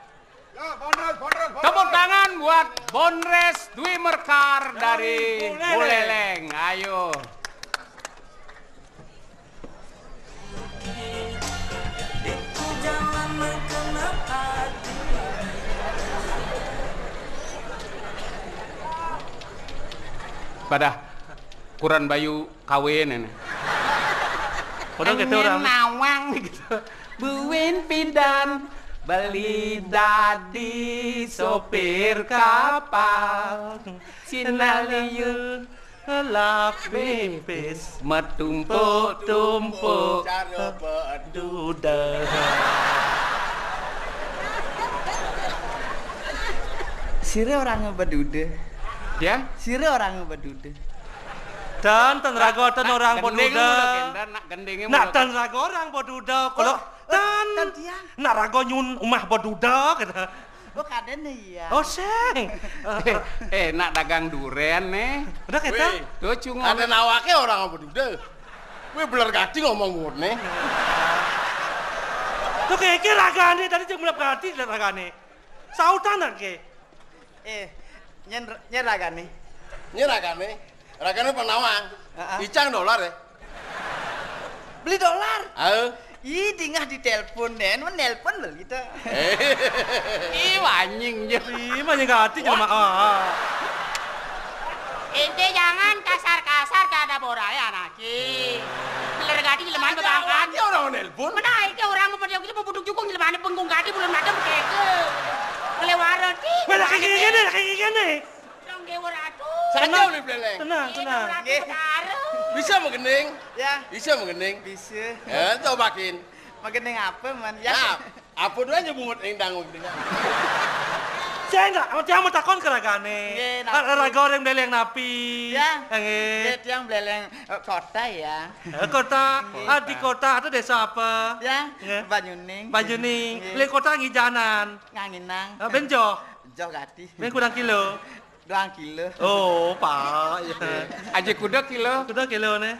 Ya, Bonres. Tepuk tangan buat Bonres Dwi Mekar dari Buleleng. Buleleng. Ayo. Pada Kuran Bayu kawin ini. Padahal kita orang. Nawang gitu. Buin pindan beli dadi sopir kapal. Sinaliun Lak pipis metumpuk-tumpuk. Cara bedu. duda. Sire orang ngebedude. Ya? Sire orang ngebedude. Dan tenraga ten orang boduda. Nak gendengnya Nak tenraga orang boduda. Kalau dan tiang. nak raga nyun umah boduda kata. Oh kadene ya. Oh seng. nak dagang duren nih. Udah kita. Tuh cungo. Ada nawake orang apa duda. Wih beler gadi ngomong murni. Tuh kayak ragane tadi cuma mulai perhati lihat ragane. Sautan ke. Nyen ragane. Ini ragane penawang. Heeh. Icang dolar ya. Beli dolar. Ayo. Ih, dingah ditelepon den, menelpon lho gitu. Ih, wanying je. Ih, mah yang hati cuma Ente jangan kasar-kasar terhadap orang ya anaki. Beler gadi lemah bebangkan. Dia orang nelpon. Mana itu orang mau pada kita mau buduk jukung lemah penggung gadi belum ada berkeke. Kelewatan sih. Mana kayak gini. Dong dewa ratu. Saja boleh beleng. Tenang. Bisa mengening? Ya, Bisa mengening? bisa. Cobakin. Makin apa man? Ya, apa dulu aja bungut endang. Saya enggak, mau takon keragane. Nggih, napi. Raga orang beleng napi. Ya. Nggih. Dia yang beleng kota ya. Kota, di kota atau desa apa? Ya, Nggih. Banyuning. Banyuning. Nggih. Le kota ngijanan. Nganginang. Benjo. Jauh gati. Ben kurang kilo. 2 kilo. Oh, Pak. Ya. Aja kuda kilo. Kuda kilo ne.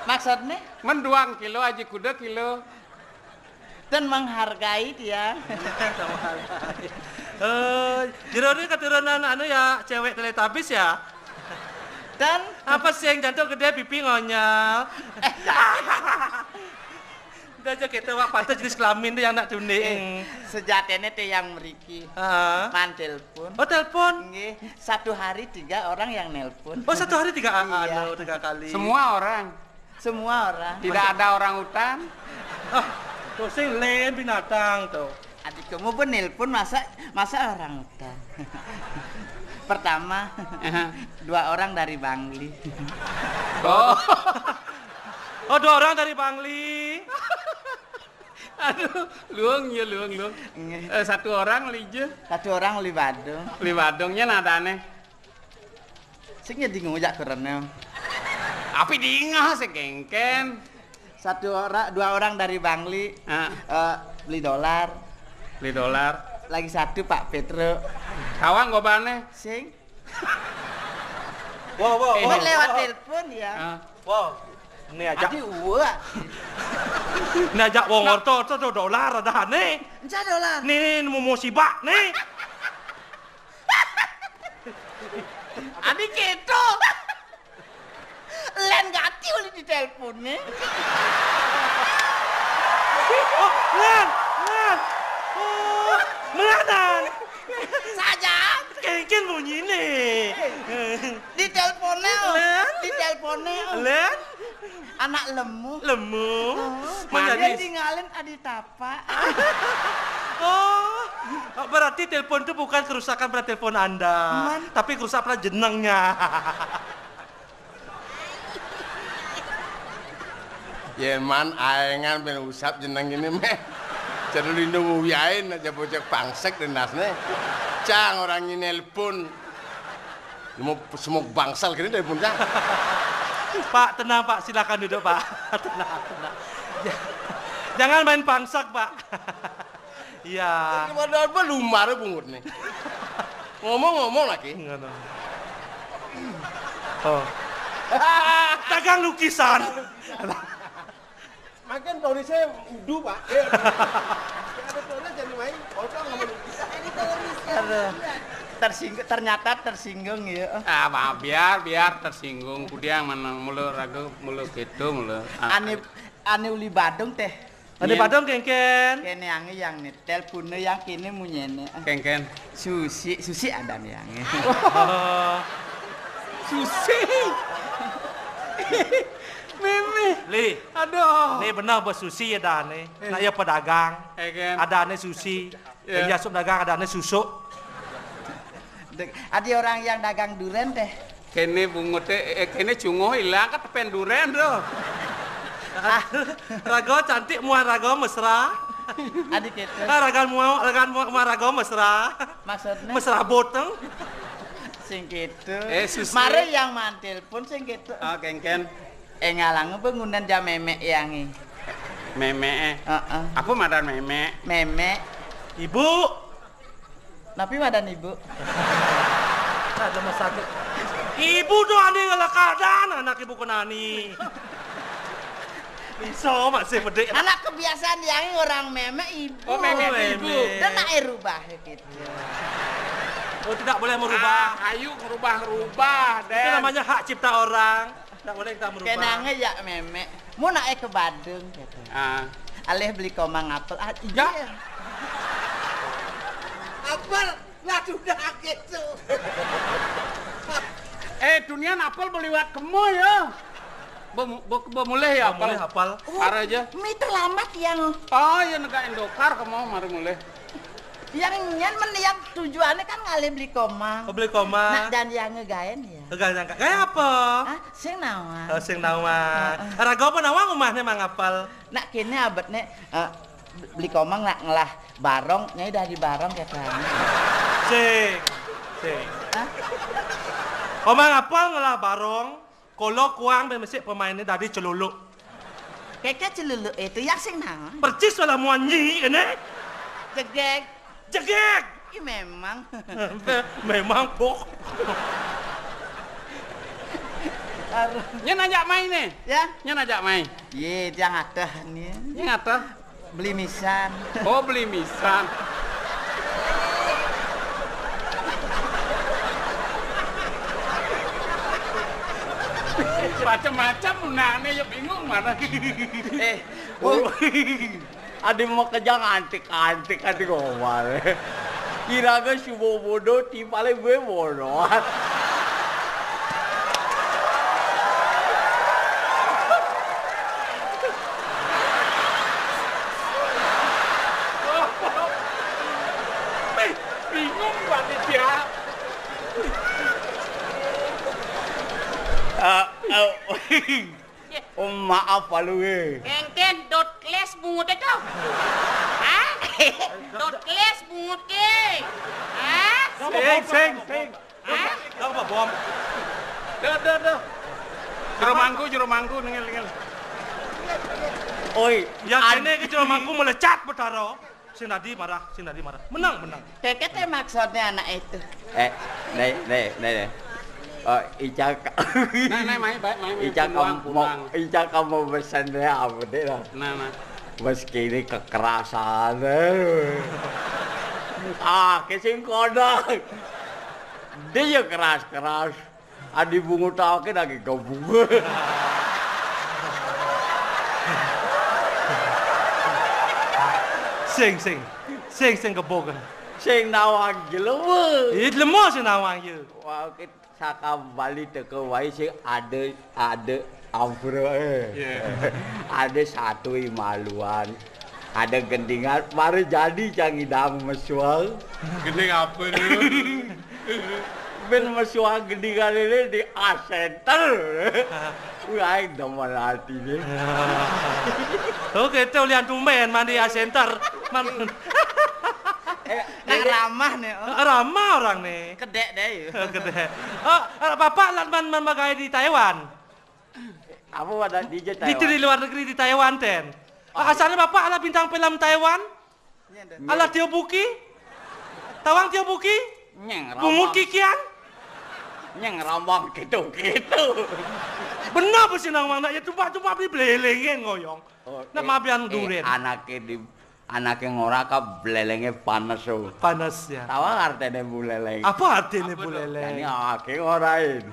Maksudnya? Menduang kilo aja kuda kilo. Dan menghargai dia. Jero ini keturunan anu ya cewek teletabis ya. Dan Apa sih yang jantung gede pipi ngonyal? Udah aja kita wak pantas jenis kelamin tuh yang nak tuning. sejatinya teh yang meriki. Man telepon. Oh telepon? Nggih, 1 hari 3 orang yang nelpon. Oh 1 hari 3 Iya. anu 3 kali. Semua orang. Semua orang. Tidak ada orang hutan. Tuh sing lain binatang tuh. Adik kamu pun nelpon masa orang hutan. Pertama, 2 orang dari Bangli. Oh. Oh 2 orang dari Bangli. Aduh, luang. Nggih. 1 orang lije. 1 orang li Badung. Li Badungnya nadane. Sing jadi ngujak karena Api diingah sekengken. 2 orang dari Bangli. Beli dolar. Beli dolar. Lagi 1 Pak Petro. Kawang gobane. Sing. Wow. Oh, lewat telepon ya. Wow. Ini ajak. Adi uwa. Ini ajak wong orto dolar ada nih. Enca dolar. Nih mau musibah nih. Adi keto. Len gati oleh di teleponnya. Oh, Len. Oh, melanan. Saja. Kengken bunyi nih. Di teleponnya. Len. Di teleponnya. Len. Anak lemu. Mana Dia tinggalin adi tapa. Oh, berarti telepon itu bukan kerusakan pada telepon Anda, tapi kerusakan pada jenengnya. Yeman aengan ben usap jeneng ini meh. Jadi lindung uyain aja bocek bangsek denasne. Cang orang ini nelpon. Mau semua bangsal gini telepon cang. Pak, tenang Pak, silakan duduk Pak. Tenang. Jangan main pangsak Pak. Iya. Gimana apa lumar bungut nih. Ngomong lagi. Oh. Dagang lukisan. Makin tahun saya udu Pak. Ada tahunnya jadi main. Kocok ngomong lukisan. Ternyata tersinggung ya. Maaf biar tersinggung. Kudiang mana mulu ragu mulu gitu mulu. Ane uli Badung teh. Ane Badung kengken. Kene yang nih teleponnya yang kini munyene. Kengken. Susi ada nih yang. Susi. Mimi. Li. Aduh. Nih benar bos susi ya dah nih. Nah ya pedagang. Ada ane susi. Yang asup dagang ada ane susu. Ada orang yang dagang duren teh. Kene bungut kene cungo hilang kan tepen duren tuh. Rago cantik muah rago mesra. Adik itu. Ragan muah rago mesra. Maksudnya? Mesra boteng. Sing gitu. Susi. Mare yang mantel pun sing gitu. Oh, kengken. Ngalang bangunan jam memek yangi. Memek. Apa madan memek? Memek. Ibu. Tapi madan ibu. Ada masalah. Ibu tuh ane ngelakadan anak ibu kenani. Bisa masih bedek. Anak kebiasaan yang orang memek ibu. Oh, memek ibu. Dan nak rubah gitu. Oh, tidak boleh merubah. Ayo merubah-rubah, Itu namanya hak cipta orang. Tidak boleh kita merubah. Kenangnya ya memek. Mau naik ke Bandung gitu. Alih beli komang apel. Iya. Apel, waduh dah gitu. Dunia apel beliwat kemo ya. Mulai ya apel. Hafal. Are aja. Mi terlambat yang. Oh, ya nega Indokar kemo mari mulai. Yang nyen meniap tujuannya kan ngalih beli komang. Beli komang. Nah, dan yang ngegaen ya. Gaya apa? Sing nawang. Sing nawang. Raga apa nawang omahne mang apal? Nak kene abetne beli komang nak ngelah barong, nyai dari barong ya kan. Sing. Komang apal ngelah barong, kolo kuang ben mesik pemainnya dari celuluk. Keke celuluk itu yang sing nawang. Percis wala muanyi kene. Jegek. Jegek. Iya memang. Memang kok. Nyen ajak main nih. Ya? Nyen ajak main. Iya, yang ada nih. Yang ada? Beli misan. Oh, beli misan. Macam-macam nane ya bingung mana. Adi mau kejang antik ngomong. Kira-kira si bodoh di paling gue bodoh. Bingung panitia. Maaf palu Engken dot kles bungut itu. Hah? Dot kles bungut ke? Hah? Sing. Hah? Kau apa bom? Dah. Jero mangku nengel. Oi, yang kene ke jero mangku melecat betaro. Sing tadi marah. Menang. Keke teh maksudnya anak itu. Nih. Ica main. Ica kamu pesannya apa deh lah. Nah. Meski ini kekerasan. Kesing kodok. Dia ya keras. Adi bungu tahu kan lagi gabung. Sing kebogan. Sing nawang jelema. Lemah sing nawang ye. Wah, saka bali teke wae sing ada ampura. Ada satu imaluan. Ada gendingan baru jadi cangidang mesual. Gending apa dulu? Ben mesual gendingan ini di A-Center. Wah, demen hati ni. Oke, tu lian tumben mandi A-Center. Ramah nih. Ramah orang nih. Kedek deh. Kedek. Bapak lan magai di Taiwan. Apa ada di Taiwan? Di luar negeri di Taiwan ten. Asalnya bapak ala bintang film Taiwan. Ala Tio Buki. Tawang Tio Buki. Bungut kikian. Nyeng rambang gitu. Benar apa sih nang mana? Ya cuma beli belelengin ngoyong. Nak mabian duren. Anaknya ngora ka belelengnya panas so. Panas ya. Tawa artinya buleleng. Apa artinya buleleng? Ini awake ngorain.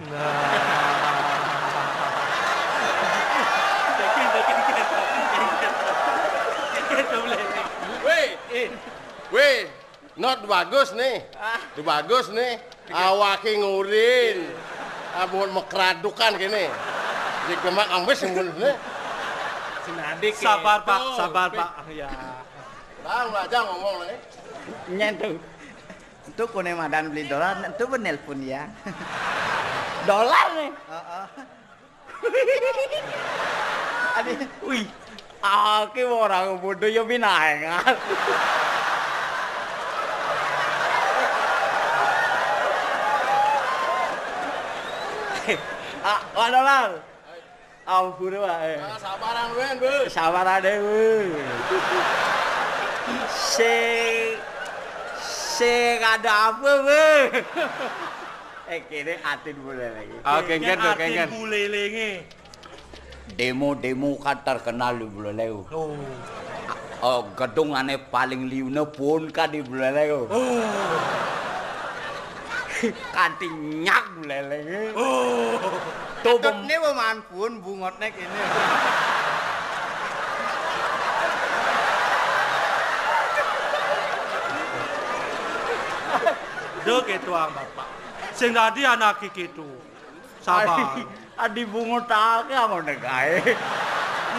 Weh, not bagus nih. Itu bagus nih. Awake ngurin. Abon mekradukan gini. Di gemak ambes ngulne. Sabar Pak. Ya. Bang, aja ngomong nih. Nyentuh. Itu kune madan beli dolar, itu penelpon ya. Dolar nih. Wih, aku orang bodoh ya binaengan. Dolar. Ampun wae. Sabaran wen, Bu. Sabaran dewe. Ada apa, Bu? Kene atin boleh lagi. Oke, Atin bulelenge. Demo kan terkenal di Buleleng. Gedung aneh paling liune pun kan di Buleleng. Kanti nyak Buleleng. Tuh ini pemain pun bungotnya ini. Ada ketuang bapak. Sing dadi anak kitu. Sabar. Adi bungut ake ngono kae.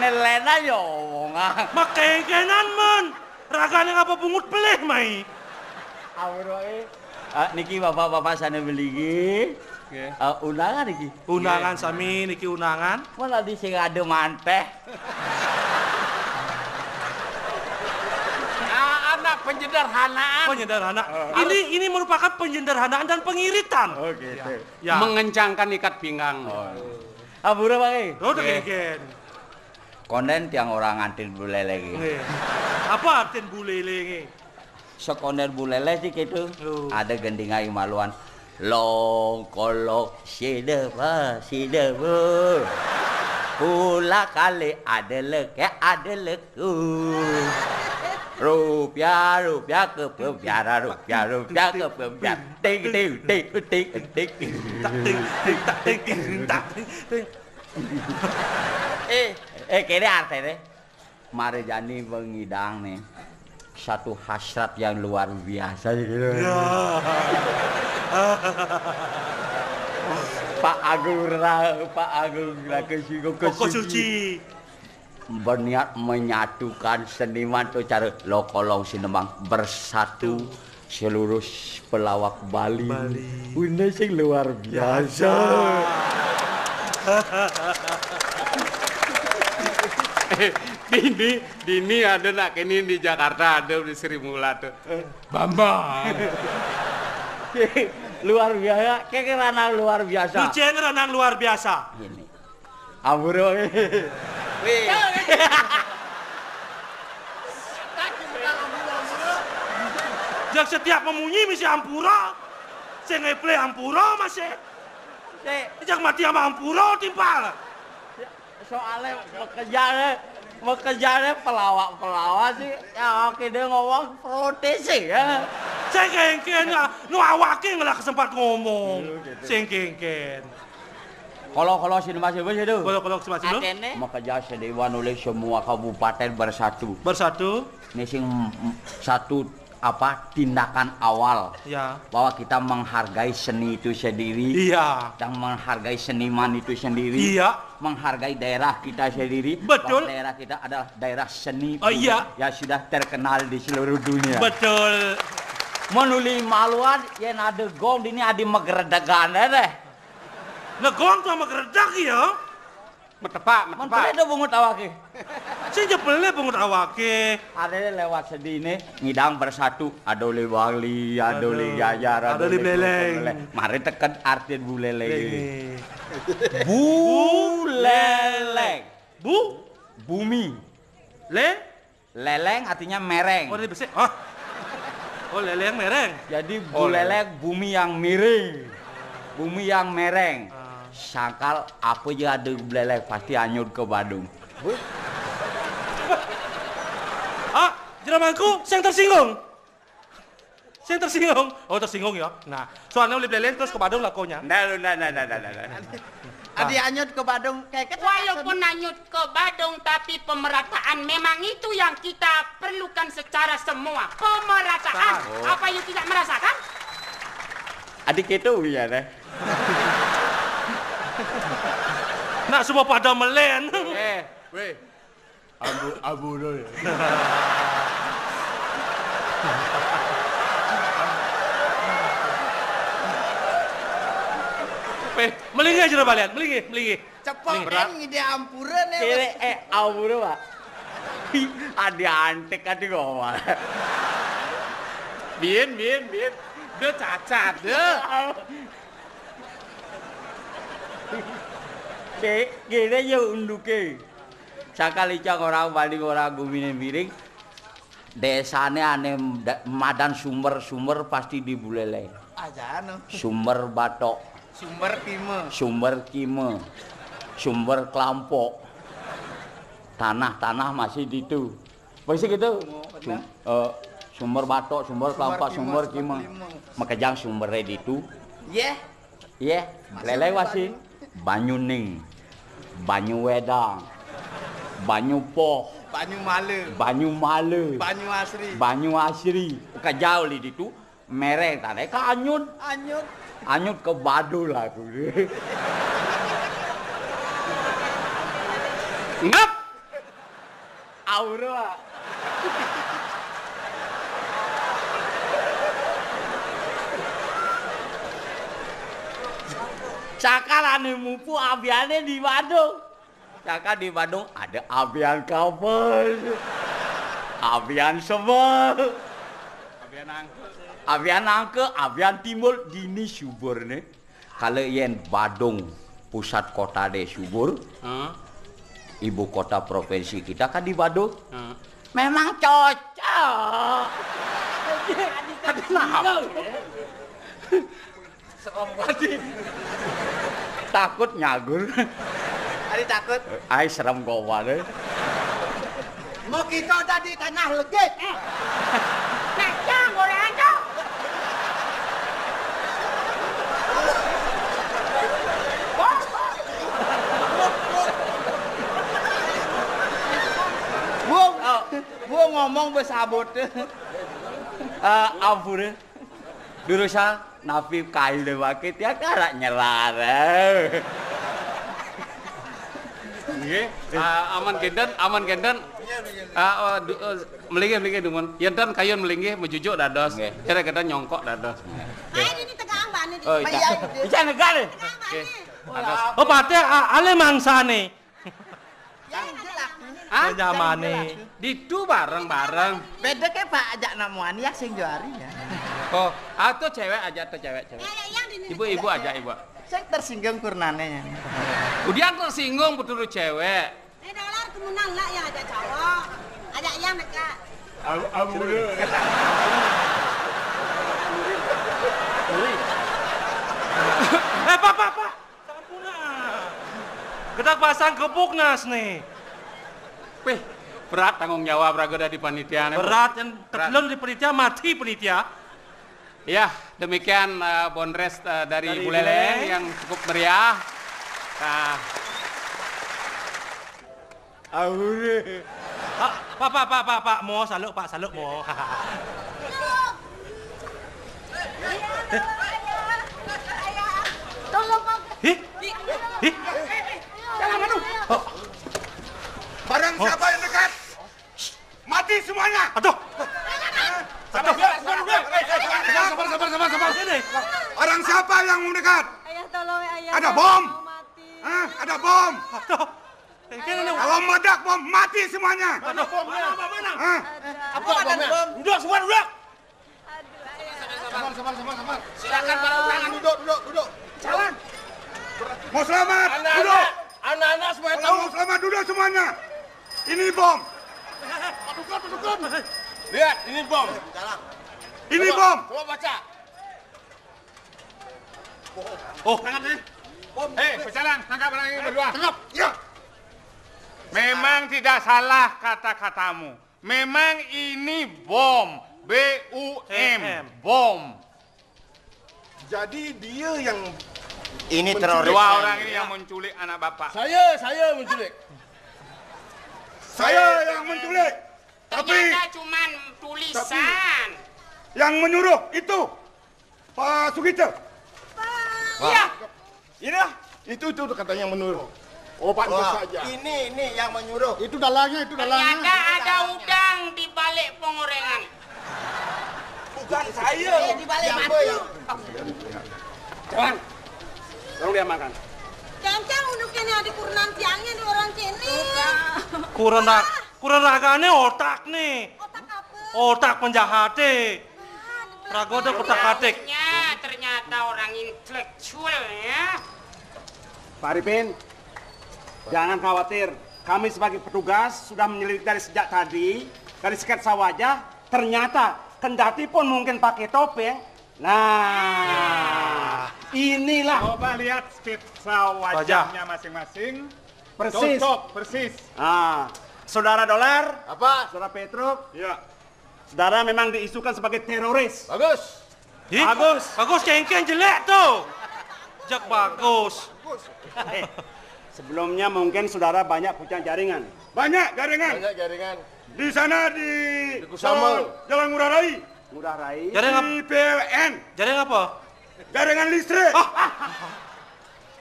Nelena yo wong. Makenkenan men. Ragane ngapa bungut pelih mai. Awroke. Niki bapak-bapak sana beli iki. Nggih. Undangan iki. Undangan sami niki undangan. Malah di sing ade manteh. Anak penyederhanaan. Penyederhanaan. Ini merupakan penyederhanaan dan pengiritan. Oh gitu. Ya. Mengencangkan ikat pinggang. Abura Pak. Oh, degen. Konden tiang orang ngantin bulele iki. Apa artin bulele iki? Sekonden bulele sih gitu. Ada gendingai maluan. Long kolok sidapa. Pula kali ada leku. Rupiah ke pembiara, rupiah ke pembiara. Ting. Kene artinya mari jani mengidang nih satu hasrat yang luar biasa gitu. Pak Agung Koko Suci berniat menyatukan seniman tuh cara Lokolong Sinemang bersatu seluruh pelawak Bali. Ini sing luar biasa. Dini ada nak ini di Jakarta ada di Sri Mula tuh. Bambang. Luar biasa, kayak ranang luar biasa. Lucen ranang luar biasa. Ini. Amburo. Jak setiap memunyi mesti ampura. Saya ngeplay ampura masih. Jak mati sama ampura timpal. Soalnya bekerjanya pelawak sih. Ya oke dia ngomong protes sih ya. Saya kengken nu awake ngelah kesempat ngomong. Saya kengken. Kalau sini masih itu. Kalau masih itu. Maka jasa dewan oleh semua kabupaten bersatu. Bersatu. Ini sing satu tindakan awal. Ya. Bahwa kita menghargai seni itu sendiri. Iya. Dan menghargai seniman itu sendiri. Iya. Menghargai daerah kita sendiri. Betul. Bahwa daerah kita adalah daerah seni. Oh iya. Yang sudah terkenal di seluruh dunia. Betul. Menuli maluan yang ada gong ini ada megeredagan deh. Negong tuh megeredak ya. Metepak. Itu bungut awake. Saya jepelnya bungut awake. Ada lewat sedih ngidang bersatu. Adole Bali, adole Jajar, adole Beleng. Mari tekan artian buleleng. Buleleng. Bumi. Leleng artinya mereng. Oh, ini besi. Oh, leleng mereng. Jadi buleleng bumi yang miring. Bumi yang mereng. Sangkal apa aja ada belelek pasti anyut ke Badung. Jeramanku yang tersinggung. Oh, tersinggung ya. Nah, soalnya beli beleleng terus ke Badung lakonya. Nah. Adi anyut ke Badung kayak walaupun anyut ke Badung tapi pemerataan memang itu yang kita perlukan secara semua. Pemerataan. Apa you tidak merasakan? Adik itu ya deh. Nak semua pada melen. Weh. Abu dulu. Melingi aja balian, melingi. Cepet kan ngide ampuran ya. Kira ampura Pak. Ada antek adi ngomong. Bien. Dia cacat deh. Kira ya unduke. Sakali cang orang Bali orang gumine miring. Desanya aneh madan sumber pasti di Buleleng. Aja anu. Sumber batok. Sumber kime. Sumber kelampok. Tanah masih di itu. Masih gitu. Sumber batok, sumber kelampok, sumber kime. Makajang sumbernya di itu. Iya. Leleng masih. Banyuning, Banyu Wedang, Banyu Poh, Banyu Male, Banyu Asri. Bukan jauh di itu. merek tane kanyut. Anyut ke Badul aku. Ngap. Aura. Cakalane mupu abiane di Bandung. Cakal di Bandung ada abian kapal. Abian sebel. Abian angke, abian timur gini subur nih. Kalau yen Badung pusat kota de subur. Ibu kota provinsi kita kan di Badung. Memang cocok. Kenapa? Takut nyagur. Ari takut. Ai serem gowan. Mau kita tadi tanah legit. Nacang orang tu. Gua ngomong besabut. Ampun. Durusa Nafif kayu lewake tiap kala nyerar. Nggih, aman genden. Melinggih dumun. Yen kayun melinggih mejujuk dados. Kira-kira nyongkok dados. Ayo ini tegang bani. Oh, iya negara. Oke. Oh, pate ale mangsane. Yang jelas. Nyamane. Ditu bareng-bareng. Beda ke Pak ajak namuan ya sing juari ya. Oh, atau cewek aja tuh cewek. Ibu aja ibu. Saya tersinggung kurnane. Udah tersinggung betul cewek. Dolar kemunan lah yang ada cowok. Ada yang dekat. Abu. Pak. Sampuna. Gedak pasang gebuk nas nih. Wih, berat tanggung jawab raga di panitia. Berat yang terlun di panitia mati panitia. Ya, demikian Bondres dari Buleleng yang cukup meriah. Nah. Aure. Pak, mau saluk mau. Tolong Pak. Hih? Jangan madu. Barang siapa yang dekat, mati semuanya. Aduh. Sabar. Ini. Orang siapa yang mendekat? Ayah tolong ayah. Ada bom. Mau mati. Ada bom. Aduh. Kalau meledak bom, mati semuanya. Aduh. Mana? Apa bomnya? Duduk semua duduk. Aduh ayah. Sabar. Silakan para undangan duduk. Jalan. Mau selamat, duduk. Anak-anak semua Kalau mau selamat, duduk semuanya. Ini bom. duduk. Lihat, ini bom. Ini bom. Coba baca. Oh, Tangkap nih. Berjalan, tangkap orang ini berdua. Tangkap. Ya. Memang tidak salah kata-katamu. Memang ini bom. B-U-M. Bom. Jadi dia yang Ini teroris. Dua orang ini yang menculik anak bapak. Saya menculik. Saya yang menculik. Tapi Ternyata cuman tulisan. yang menyuruh itu Pak Sugito. Iya. Ini Itu katanya yang menurut. Oh, Pak saja. Ini yang menyuruh. Itu dalangnya. Ternyata ada udang di balik pengorengan. Bukan saya. Di balik mati. Jangan. Tolong diamankan. Jangan untuk ini ada kurunan tiangnya di orang sini. kurang ragane otak nih. Otak apa? Otak penjahat deh. Ragoda kotak-katik. Ternyata orang intelektual ya. Pak Arifin, jangan khawatir. Kami sebagai petugas sudah menyelidiki dari sejak tadi. Dari sketsa wajah, ternyata kendati pun mungkin pakai topeng. Nah, inilah. Coba lihat sketsa wajahnya masing-masing. Persis. Cocok, persis. Nah, Saudara Dolar, Apa? Saudara Petruk, Ya. saudara memang diisukan sebagai teroris. Bagus. Bagus cengkeng jelek tuh. Jak bagus. Sebelumnya mungkin saudara banyak punya jaringan. Banyak jaringan. Banyak jaringan. Di sana di Kusamel. Jalan Ngurah Rai. Ngurah rai. Jaringan PLN. Jaringan apa? Jaringan listrik.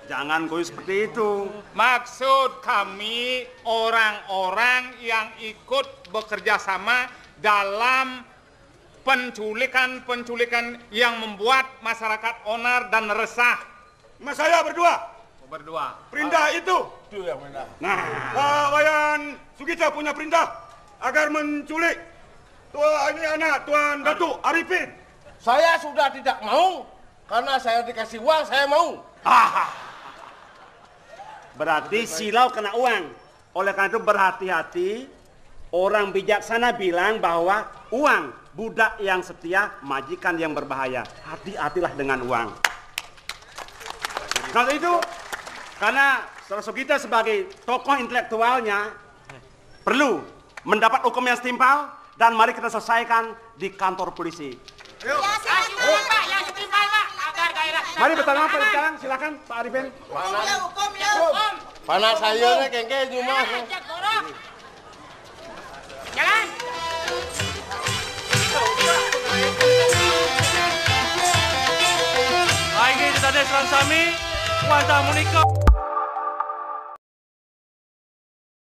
Jangan goy seperti itu. Maksud kami orang-orang yang ikut bekerja sama dalam penculikan yang membuat masyarakat onar dan resah. Mas saya berdua. Berdua. Perintah itu. Itu yang benar. Nah, Wayan Sugita punya perintah agar menculik Tuan Datuk Arifin. Saya sudah tidak mau karena saya dikasih uang, saya mau. Berarti silau kena uang. Oleh karena itu berhati-hati. Orang bijaksana bilang bahwa uang budak yang setia, majikan yang berbahaya. Hati-hatilah dengan uang. Kalau itu, karena Saudara Sugita sebagai tokoh intelektualnya perlu mendapat hukum yang setimpal dan mari kita selesaikan di kantor polisi. Yuk. Pak, yang setimpal Pak, agar gairah. Mari bersama Pak sekarang, silakan Pak Arifin. Hukum ya. Panas sayurnya kengke cuma. Jalan. Lagi kita ada Selan Sami, Wanda Monika.